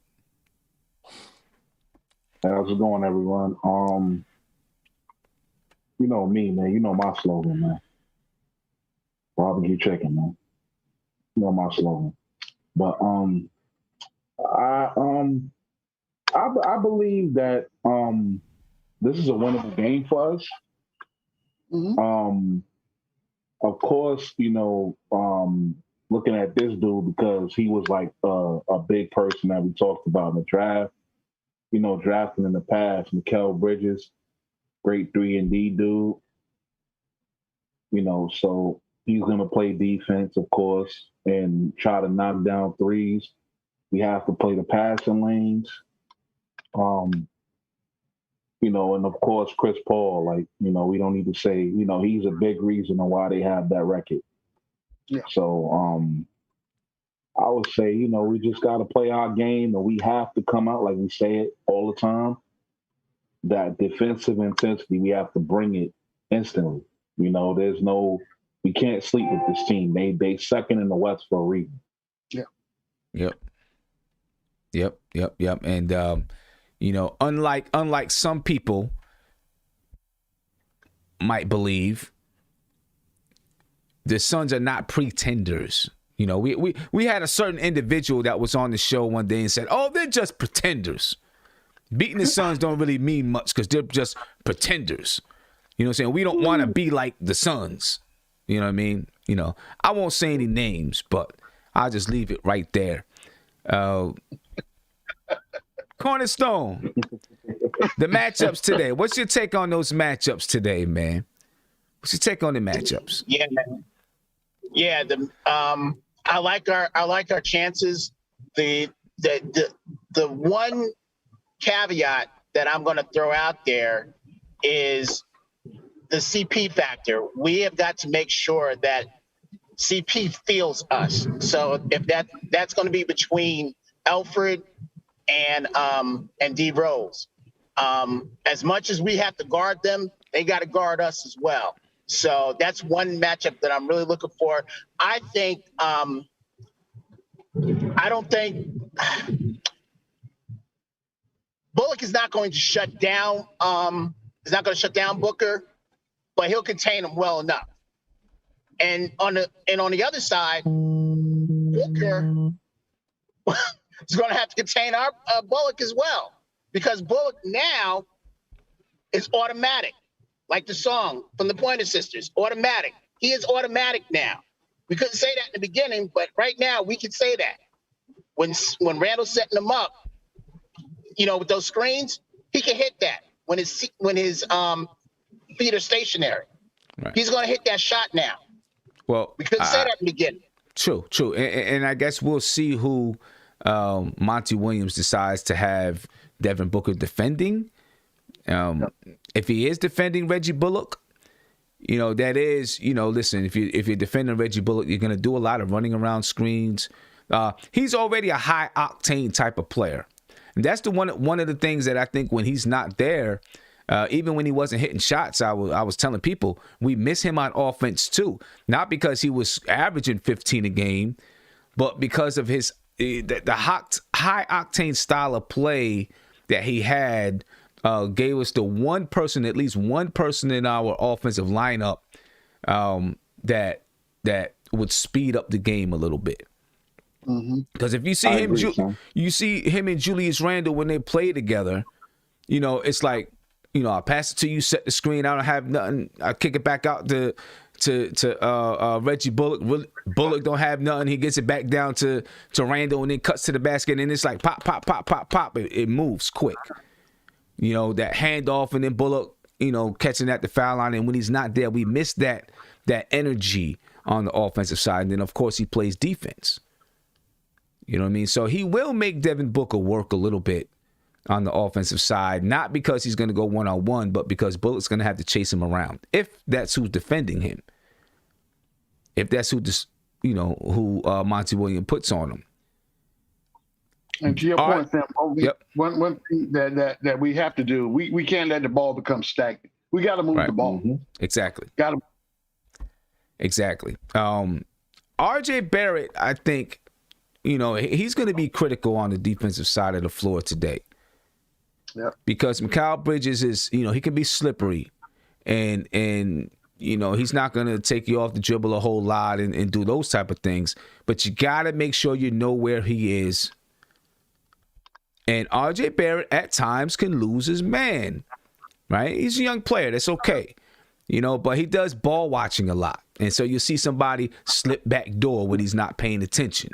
How's it going, everyone? You know me, man. You know my slogan, man. Barbecue chicken, man. You know my slogan. But I believe that this is a winnable game for us. Of course, looking at this dude because he was like a big person that we talked about in the draft. Drafting in the past, Mikal Bridges, great 3-and-D dude. So he's going to play defense, of course, and try to knock down threes. We have to play the passing lanes. And of course, Chris Paul, we don't need to say, he's a big reason on why they have that record. Yeah. So, I would say, we just got to play our game, and we have to come out, like we say it all the time, that defensive intensity, we have to bring it instantly. We can't sleep with this team. They second in the West for a reason. Yeah. Yep. Yep. And unlike some people might believe, the Suns are not pretenders. We had a certain individual that was on the show one day and said, "Oh, they're just pretenders. Beating the Suns don't really mean much because they're just pretenders." You know what I'm saying? We don't want to be like the Suns. You know what I mean? I won't say any names, but I'll just leave it right there. Cornerstone, the matchups today. What's your take on those matchups today, man? What's your take on the matchups? Yeah, man. Yeah, I like our chances. The one caveat that I'm going to throw out there is the CP factor. We have got to make sure that CP feels us. So if that's going to be between Alfred and D Rose. As much as we have to guard them, they got to guard us as well. So that's one matchup that I'm really looking for. I think I don't think Bullock is not going to shut down. He's not going to shut down Booker, but he'll contain him well enough. And on the other side, Booker is going to have to contain our Bullock as well, because Bullock now is automatic, like the song from the Pointer Sisters, automatic. He is automatic now. We couldn't say that in the beginning, but right now we can say that. When Randall's setting him up, with those screens, he can hit that when his feet are stationary. Right. He's going to hit that shot now. Well, we couldn't say that in the beginning. True. And I guess we'll see who Monty Williams decides to have Devin Booker defending. If he is defending Reggie Bullock, that is, listen, if you're defending Reggie Bullock, you're going to do a lot of running around screens. He's already a high octane type of player. And that's one of the things that I think when he's not there, even when he wasn't hitting shots, I was telling people we miss him on offense too. Not because he was averaging 15 a game, but because of his the high octane style of play that he had. Gave us at least one person in our offensive lineup that would speed up the game a little bit. Because if you see you see him and Julius Randle when they play together, it's like, I pass it to you, set the screen, I don't have nothing, I kick it back out to Reggie Bullock. Bullock don't have nothing. He gets it back down to Randle and then cuts to the basket, and it's like pop, pop, pop, pop, pop. It moves quick. That handoff, and then Bullock, catching at the foul line. And when he's not there, we miss that energy on the offensive side. And then, of course, he plays defense. You know what I mean? So he will make Devin Booker work a little bit on the offensive side, not because he's going to go one-on-one, but because Bullock's going to have to chase him around, if that's who's defending him. If that's who Monty Williams puts on him. And to your point, Sam, one thing that we have to do, we can't let the ball become stagnant. We got to move the ball. Exactly. Got to. Exactly. RJ Barrett, I think, he's going to be critical on the defensive side of the floor today. Yep. Because Mikal Bridges is, he can be slippery, and he's not going to take you off the dribble a whole lot and do those type of things. But you got to make sure you know where he is. And RJ Barrett at times can lose his man, right? He's a young player. That's okay. But he does ball watching a lot. And so you see somebody slip back door when he's not paying attention.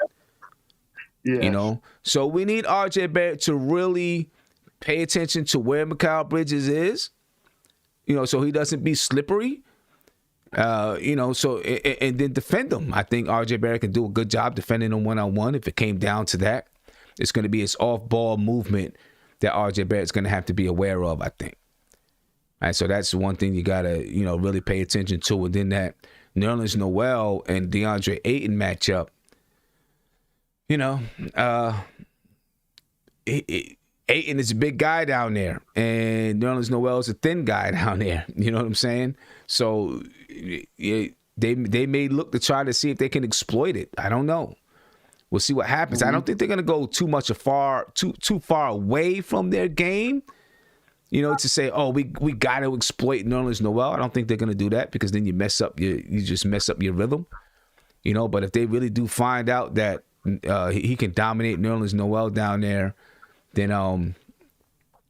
Yes. So we need RJ Barrett to really pay attention to where Mikal Bridges is, so he doesn't be slippery, so and then defend him. I think RJ Barrett can do a good job defending him one-on-one if it came down to that. It's going to be his off-ball movement that RJ Barrett's going to have to be aware of, I think. All right, so that's one thing you got to, really pay attention to. And then that Nerlens Noel and DeAndre Ayton matchup, Ayton is a big guy down there, and Nerlens Noel is a thin guy down there. You know what I'm saying? So they may look to try to see if they can exploit it. I don't know. We'll see what happens. I don't think they're going to go too far away from their game, to say, oh, we got to exploit Nerlens Noel. I don't think they're going to do that, because then you just mess up your rhythm, But if they really do find out that he can dominate Nerlens Noel down there, then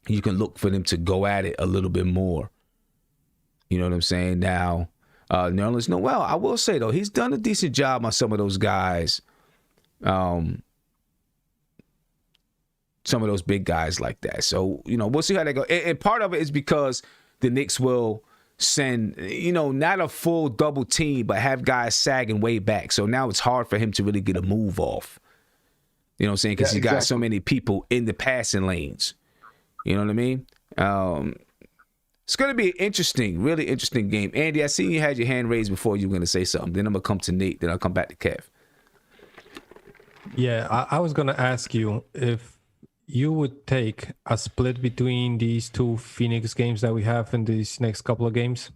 you can look for them to go at it a little bit more. You know what I'm saying? Now, Nerlens Noel, I will say, though, he's done a decent job on some of those guys. Some of those big guys like that. So, we'll see how they go. And part of it is because the Knicks will send, not a full double team, but have guys sagging way back. So now it's hard for him to really get a move off. You know what I'm saying? Because he got so many people in the passing lanes. You know what I mean? It's going to be an really interesting game. Andy, I see you had your hand raised before you were going to say something. Then I'm going to come to Nate. Then I'll come back to Kev. Yeah, I was going to ask you if you would take a split between these two Phoenix games that we have in these next couple of games.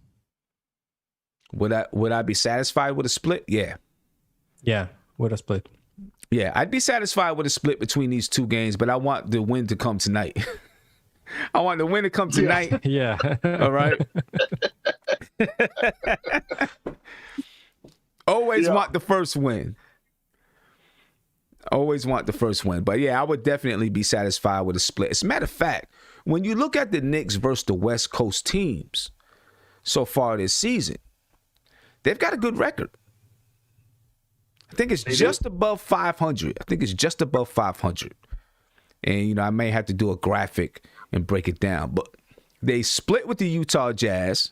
Would I be satisfied with a split? Yeah. Yeah, with a split. Yeah, I'd be satisfied with a split between these two games, but I want the win to come tonight. I want the win to come tonight. Yeah. All right. Always want the first win. Always want the first win. But yeah, I would definitely be satisfied with a split. As a matter of fact, when you look at the Knicks versus the West Coast teams so far this season, they've got a good record. I think it's just above 500. I think it's just above 500. And, I may have to do a graphic and break it down. But they split with the Utah Jazz.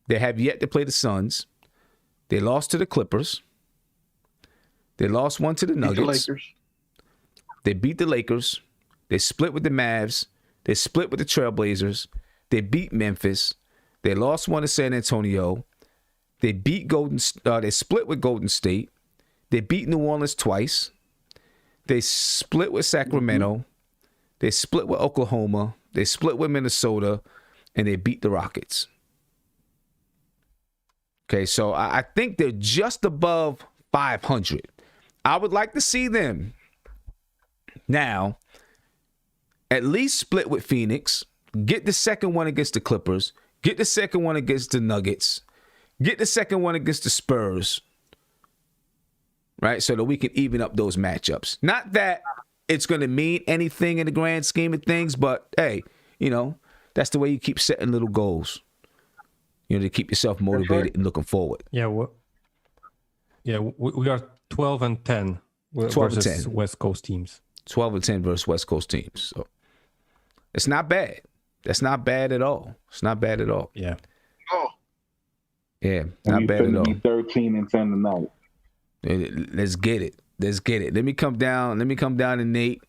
They have yet to play the Suns. They lost to the Clippers. They lost one to the Nuggets. They beat the Lakers. They split with the Mavs. They split with the Trailblazers. They beat Memphis. They lost one to San Antonio. They beat they split with Golden State. They beat New Orleans twice. They split with Sacramento. They split with Oklahoma. They split with Minnesota. And they beat the Rockets. Okay, so I think they're just above 500. I would like to see them now at least split with Phoenix, get the second one against the Clippers, get the second one against the Nuggets, get the second one against the Spurs, right? So that we can even up those matchups. Not that it's going to mean anything in the grand scheme of things, but hey, that's the way you keep setting little goals, to keep yourself motivated and looking forward. Yeah, we are 12 and 10 versus 10. West Coast teams. 12 and 10 versus West Coast teams. So it's not bad. That's not bad at all. It's not bad at all. Yeah. Oh. Yeah, not bad at all. 13 and 10 tonight. Let's get it. Let's get it. Let me come down to Nate.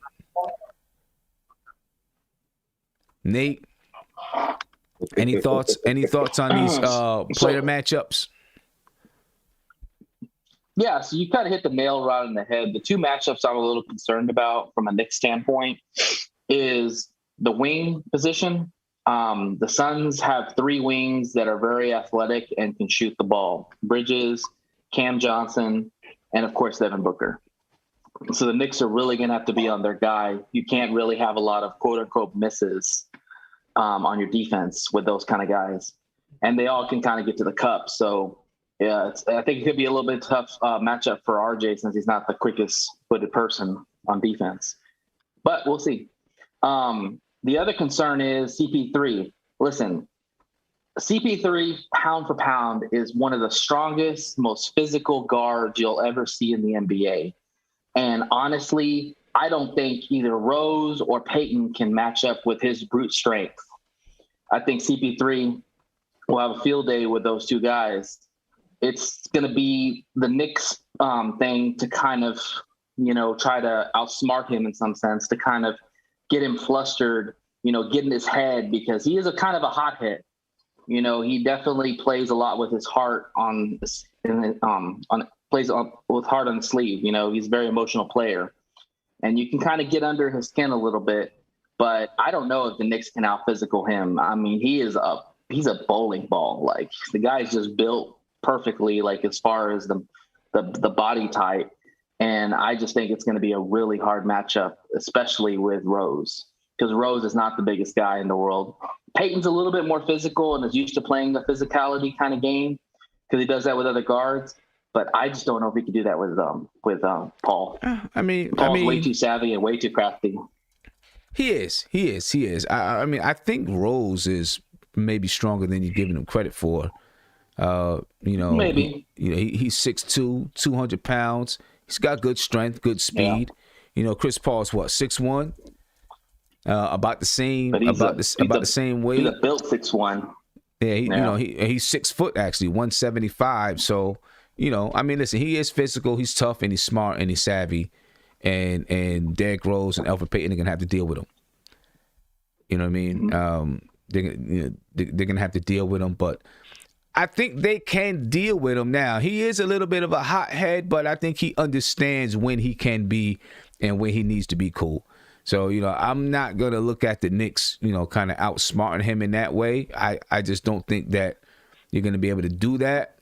Nate, any thoughts on these player matchups? Yeah, so you kind of hit the nail right on the head. The two matchups I'm a little concerned about from a Knicks standpoint is the wing position. The Suns have three wings that are very athletic and can shoot the ball. Bridges, Cam Johnson, and, of course, Devin Booker. So the Knicks are really going to have to be on their guy. You can't really have a lot of quote-unquote misses on your defense with those kind of guys. And they all can kind of get to the cup. So, yeah, I think it could be a little bit tough matchup for RJ since he's not the quickest-footed person on defense. But we'll see. The other concern is CP3. Listen, CP3, pound for pound, is one of the strongest, most physical guards you'll ever see in the NBA. And honestly, I don't think either Rose or Payton can match up with his brute strength. I think CP3 will have a field day with those two guys. It's going to be the Knicks thing to kind of, try to outsmart him in some sense, to kind of get him flustered, get in his head, because he is a kind of a hothead. He definitely plays a lot with his heart with heart on the sleeve. He's a very emotional player, and you can kind of get under his skin a little bit. But I don't know if the Knicks can out physical him. I mean, he's a bowling ball. Like, the guy's just built perfectly, like as far as the body type. And I just think it's going to be a really hard matchup, especially with Rose, because Rose is not the biggest guy in the world. Peyton's a little bit more physical and is used to playing the physicality kind of game because he does that with other guards. But I just don't know if he can do that with Paul. Paul's way too savvy and way too crafty. He is. I mean, I think Rose is maybe stronger than you're giving him credit for. Maybe. He's 6'2", 200 pounds. He's got good strength, good speed. Yeah. Chris Paul's what, 6'1", about the same, the same weight. He's a built 6'1". Yeah, he's 6 foot actually, 175. So, I mean, listen, he is physical, he's tough, and he's smart, and he's savvy. And Derrick Rose and Elfrid Payton are gonna have to deal with him. You know what I mean? Mm-hmm. They're gonna have to deal with him, but I think they can deal with him now. He is a little bit of a hothead, but I think he understands when he can be and when he needs to be cool. So, I'm not gonna look at the Knicks, kind of outsmarting him in that way. I just don't think that you're gonna be able to do that.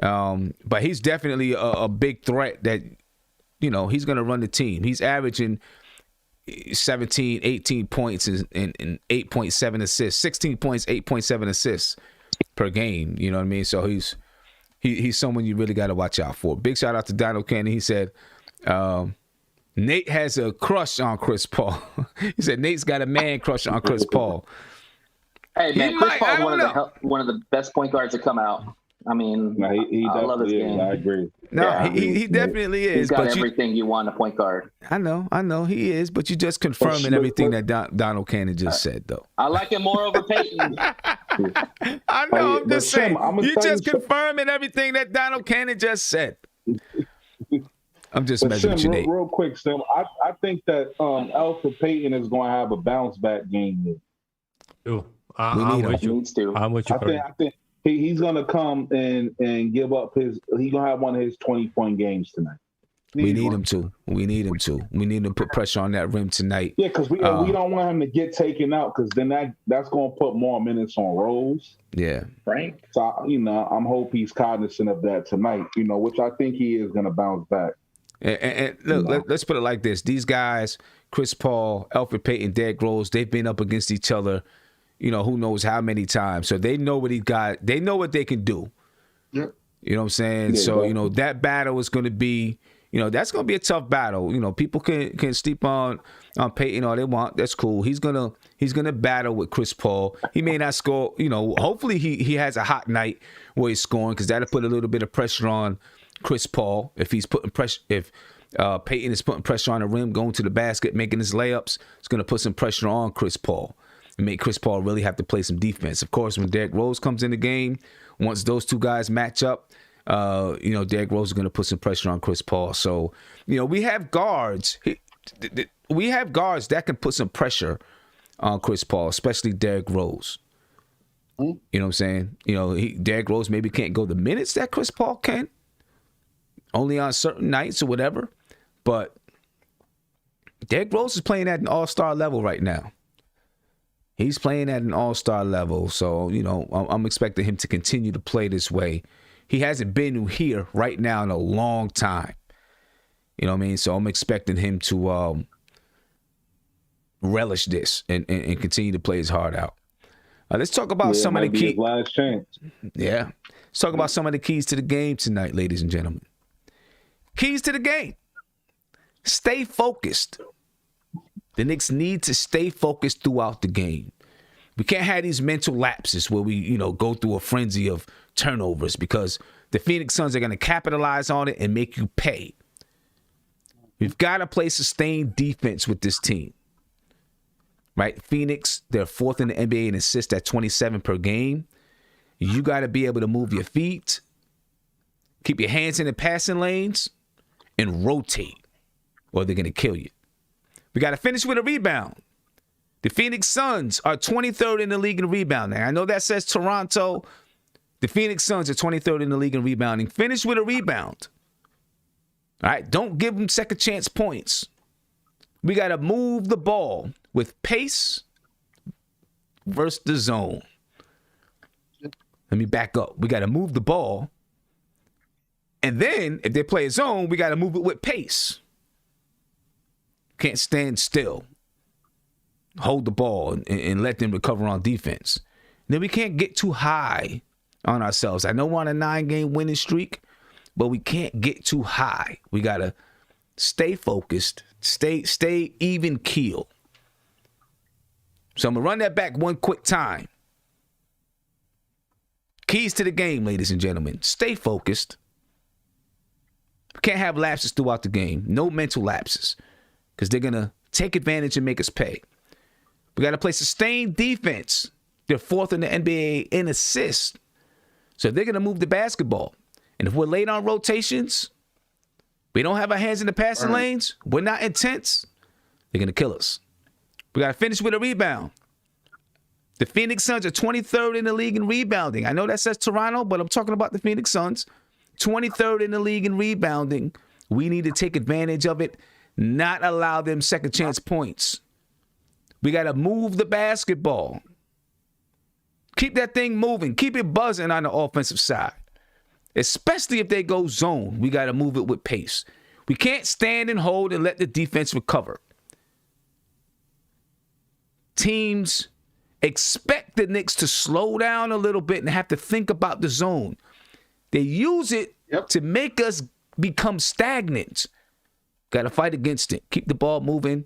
But he's definitely a big threat that. He's going to run the team. He's averaging 17, 18 points and 8.7 assists, 16 points, 8.7 assists per game. You know what I mean? So he's someone you really got to watch out for. Big shout out to Dino Cannon. He said, Nate has a crush on Chris Paul. He said, Nate's got a man crush on Chris Paul. Hey, man, Chris Paul's one of the best point guards to come out. I mean, I love his game. I agree. No, he definitely is. He's got everything you want in a point guard. I know he is, but you just confirming everything that Donald Cannon just said, though. I like him more over Peyton. I know, I'm just saying. You just confirming everything that Donald Cannon just said. I'm just messing with you, Nate. Real quick, Sim. I think that Elfrid Payton is going to have a bounce back game. Ooh, I'm with you. I'm with you. I think he's going to come and give up he's going to have one of his 20-point games tonight. We need him to. We need him to put pressure on that rim tonight. Yeah, because we don't want him to get taken out, because then that's going to put more minutes on Rose. Yeah. Right. So, I'm hoping he's cognizant of that tonight, which I think he is going to bounce back. And look, let's put it like this. These guys, Chris Paul, Elfrid Payton, Derrick Rose, they've been up against each other, who knows how many times. So they know what he got. They know what they can do. Yep. You know what I'm saying? Yeah, so, exactly. That battle is going to be, that's going to be a tough battle. People can sleep on Payton all they want. That's cool. He's going to battle with Chris Paul. He may not score, hopefully he has a hot night where he's scoring, because that'll put a little bit of pressure on Chris Paul. If Payton is putting pressure on the rim, going to the basket, making his layups, it's going to put some pressure on Chris Paul and make Chris Paul really have to play some defense. Of course, when Derrick Rose comes in the game, once those two guys match up, Derrick Rose is going to put some pressure on Chris Paul. So, we have guards. We have guards that can put some pressure on Chris Paul, especially Derrick Rose. You know what I'm saying? Derrick Rose maybe can't go the minutes that Chris Paul can, only on certain nights or whatever. But Derrick Rose is playing at an all-star level right now. He's playing at an all-star level. So, I'm expecting him to continue to play this way. He hasn't been here right now in a long time. You know what I mean? So I'm expecting him to relish this and continue to play his heart out. Let's talk about some of the keys. Last chance. Yeah. Let's talk about some of the keys to the game tonight, ladies and gentlemen. Keys to the game. Stay focused. The Knicks need to stay focused throughout the game. We can't have these mental lapses where we, go through a frenzy of turnovers, because the Phoenix Suns are going to capitalize on it and make you pay. We've got to play sustained defense with this team. Right? Phoenix, they're fourth in the NBA in assists at 27 per game. You got to be able to move your feet, keep your hands in the passing lanes, and rotate, or they're going to kill you. We got to finish with a rebound. The Phoenix Suns are 23rd in the league in rebounding. I know that says Toronto. The Phoenix Suns are 23rd in the league in rebounding. Finish with a rebound. All right, don't give them second chance points. We got to move the ball with pace versus the zone. Let me back up. We got to move the ball And then if they play a zone, we got to move it with pace. Can't stand still. Hold the ball and let them recover on defense. Then we can't get too high on ourselves. I know we're on a 9-game winning streak, but we can't get too high. We got to stay focused, stay even keel. So I'm going to run that back one quick time. Keys to the game, ladies and gentlemen. Stay focused. Can't have lapses throughout the game. No mental lapses, because they're going to take advantage and make us pay. We got to play sustained defense. They're 4th in the NBA in assists. So they're going to move the basketball. And if we're late on rotations, we don't have our hands in the passing lanes, we're not intense, they're going to kill us. We got to finish with a rebound. The Phoenix Suns are 23rd in the league in rebounding. I know that says Toronto, but I'm talking about the Phoenix Suns. 23rd in the league in rebounding. We need to take advantage of it, not allow them second chance points. We got to move the basketball. Keep that thing moving. Keep it buzzing on the offensive side. Especially if they go zone, we got to move it with pace. We can't stand and hold and let the defense recover. Teams expect the Knicks to slow down a little bit and have to think about the zone. They use it to make us become stagnant. Got to fight against it. Keep the ball moving.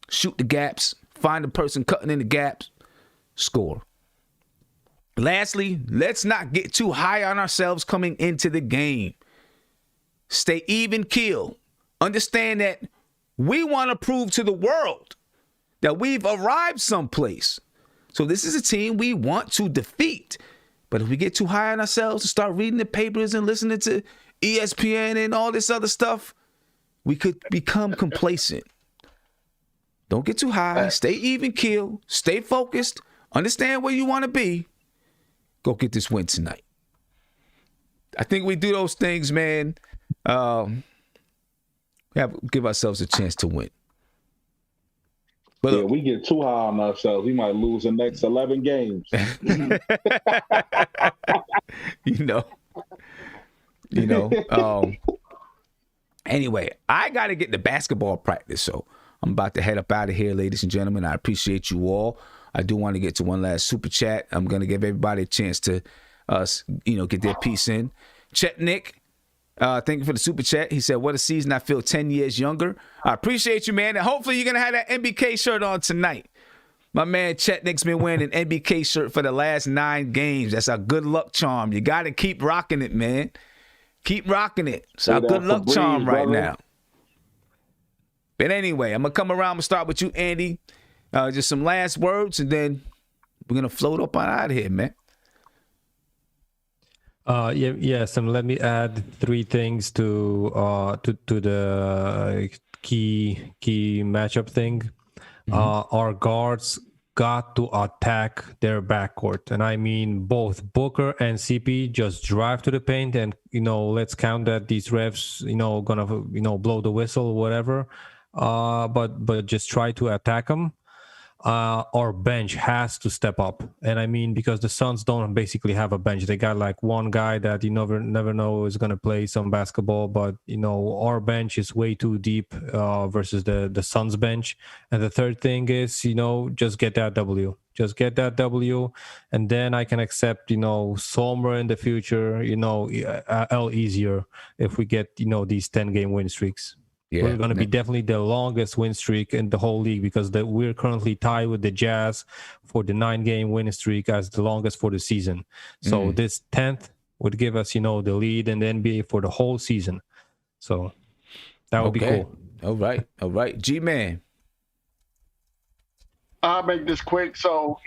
Shoot the gaps. Find the person cutting in the gaps. Score. Lastly, let's not get too high on ourselves coming into the game. Stay even keel. Understand that we want to prove to the world that we've arrived someplace. So this is a team we want to defeat. But if we get too high on ourselves and start reading the papers and listening to ESPN and all this other stuff, we could become complacent. Don't get too high. Stay even keel. Stay focused. Understand where you want to be. Go get this win tonight. I think we do those things, man. Give ourselves a chance to win. But yeah, we get too high on ourselves, we might lose the next 11 games. Anyway, I got to get to basketball practice, so I'm about to head up out of here, ladies and gentlemen. I appreciate you all. I do want to get to one last super chat. I'm going to give everybody a chance to, get their piece in. Chet Nick, thank you for the super chat. He said, what a season. I feel 10 years younger. I appreciate you, man. And hopefully you're going to have that NBK shirt on tonight. My man Chet Nick's been wearing an NBK shirt for the last 9 games. That's a good luck charm. You got to keep rocking it, man. Keep rocking it. It's a good luck charm right now. But anyway, I'm going to come around and start with you, Andy. Just some last words, and then we're going to float up on out of here, man. Yes, and let me add 3 things to the key matchup thing. Our guards got to attack their backcourt, and I mean both Booker and CP just drive to the paint, and let's count that these refs gonna blow the whistle or whatever, but just try to attack them. Our bench has to step up, and I mean because the Suns don't basically have a bench. They got like one guy that you never know is going to play some basketball, but our bench is way too deep versus the Suns bench. And the third thing is just get that W. Just get that W, and then I can accept somewhere in the future L easier if we get these 10-game win streaks. Yeah, we're going to be definitely the longest win streak in the whole league because we're currently tied with the Jazz for the 9-game win streak as the longest for the season. So this 10th would give us, the lead in the NBA for the whole season. So that would be cool. All right. G-Man. I'll make this quick. So,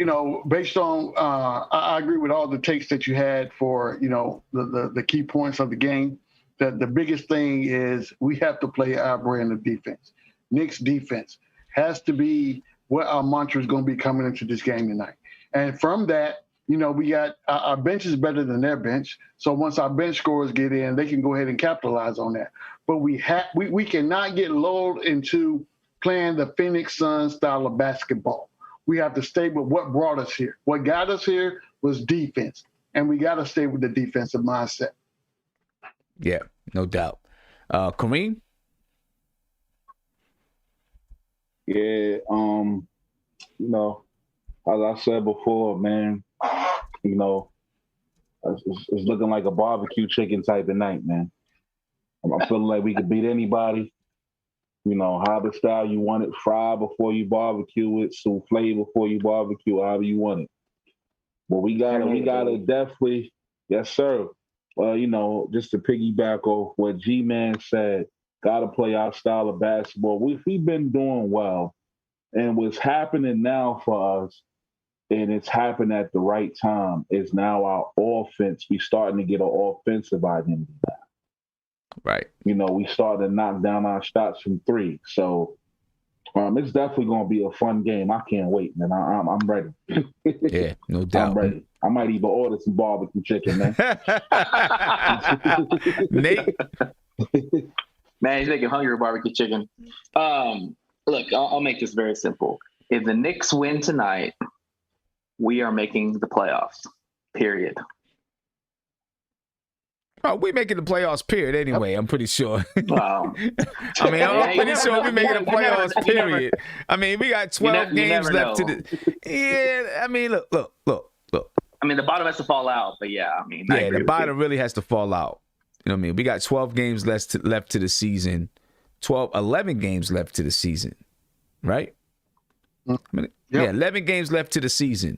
based on, I agree with all the takes that you had for, the key points of the game. The biggest thing is we have to play our brand of defense. Knicks defense has to be what our mantra is going to be coming into this game tonight. And from that, we got our bench is better than their bench. So once our bench scorers get in, they can go ahead and capitalize on that. But we cannot get lulled into playing the Phoenix Suns style of basketball. We have to stay with what brought us here. What got us here was defense, and we got to stay with the defensive mindset. Yeah, No doubt. Kareem? Yeah, you know, as I said before, man, you know, it's looking like a barbecue chicken type of night, man. I'm feeling like we could beat anybody. You know, however style you want it, fry before you barbecue it, souffle before you barbecue, however you want it. But we gotta definitely, yes, sir. You know, just to piggyback off what G-Man said, gotta play our style of basketball. We've been doing well. And what's happening now for us, and it's happened at the right time, is now our offense. We starting to get an offensive identity now. Right. You know, we starting to knock down our shots from three. So it's definitely going to be a fun game. I can't wait, man. I'm ready. Yeah, no doubt. I'm ready. I might even order some barbecue chicken, man. Nate? Man, he's making hungry with barbecue chicken. Look, I'll make this very simple. If the Knicks win tonight, we are making the playoffs, period. Oh, we're making the playoffs, period, anyway, I'm pretty sure. Wow. I mean, I'm pretty sure we're making the playoffs, period. I mean, we got 12 games left to the... Yeah, I mean, look. I mean, the bottom has to fall out, but yeah, I mean... Yeah, the bottom really has to fall out. You know what I mean? We got 12 games left to the season. 11 games left to the season, right? I mean, yeah, 11 games left to the season.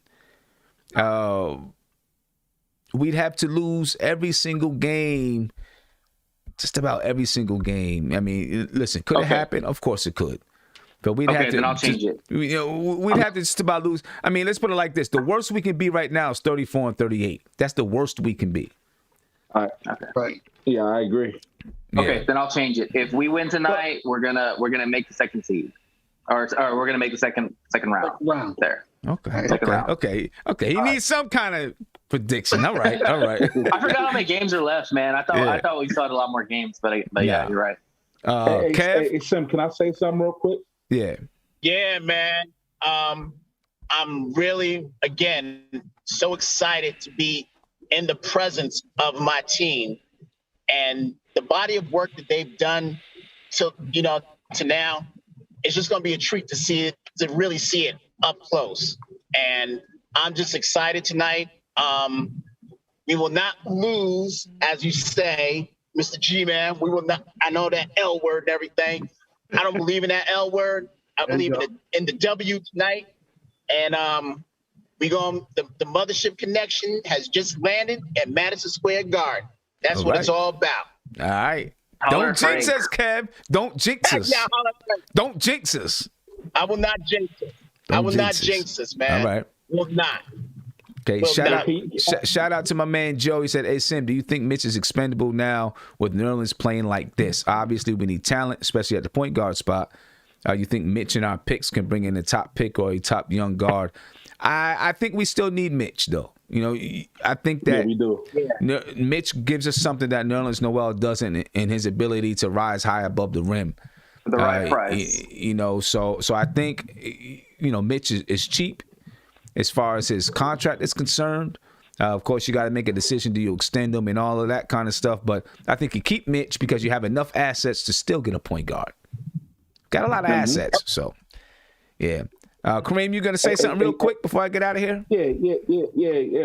We'd have to lose every single game, just about every single game. I mean, listen, could it happen? Of course it could. But we'd have to. Then I'll change it. You know, we'd have to just about lose. I mean, let's put it like this: the worst we can be right now is 34-38. That's the worst we can be. All right. Okay. Right. Yeah, I agree. Okay, then I'll change it. If we win tonight, we're gonna make the second seed, or we're gonna make the second round. There. Okay. He needs some kind of prediction. All right. I forgot how many games are left, man. I thought we still had a lot more games, but yeah, you're right. Kev? Hey, Sim, can I say something real quick? Yeah. Yeah, man. I'm really, again, so excited to be in the presence of my team and the body of work that they've done to now. It's just going to be a treat to really see it up close. And I'm just excited tonight. We will not lose, as you say, Mr. G-Man. We will not. I know that L word and everything. I don't believe in that L word. I believe in the W tonight. And the Mothership Connection has just landed at Madison Square Garden. That's what it's all about. All right. Don't jinx us, Kev. Don't jinx us. Don't jinx us. I will not jinx us. I will not jinx us, man. All right. Will not. Okay, shout out to my man Joe. He said, hey, Sim, do you think Mitch is expendable now with New Orleans playing like this? Obviously, we need talent, especially at the point guard spot. You think Mitch and our picks can bring in a top pick or a top young guard? I think we still need Mitch, though. You know, I think that we do. Mitch gives us something that Nerlens Noel doesn't in his ability to rise high above the rim. The right price. You know, so I think, you know, Mitch is cheap as far as his contract is concerned. Of course, you got to make a decision. Do you extend him and all of that kind of stuff? But I think you keep Mitch because you have enough assets to still get a point guard. Got a lot of assets. So, yeah. Kareem, you going to say something real quick before I get out of here? Yeah,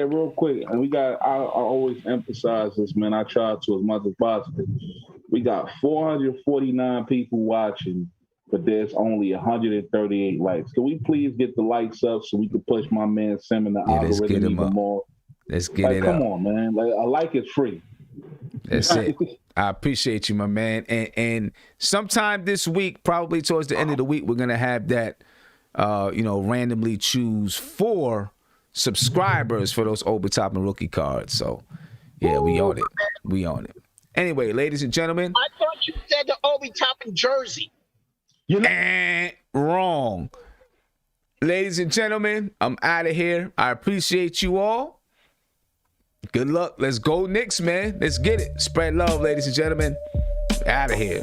real quick. And I always emphasize this, man. I try to as much as possible. We got 449 people watching, but there's only 138 likes. Can we please get the likes up so we can push my man Sim in the algorithm even more? Let's get it up. Come on, man. Like, a like is free. That's it. I appreciate you, my man. And sometime this week, probably towards the end of the week, we're going to have that, randomly choose 4 subscribers for those Obertop and rookie cards. So, yeah, we own it. Anyway, ladies and gentlemen. I thought you said the Obertop and jersey. Wrong. Ladies and gentlemen, I'm out of here. I appreciate you all. Good luck. Let's go Knicks, man. Let's get it. Spread love, ladies and gentlemen. Out of here.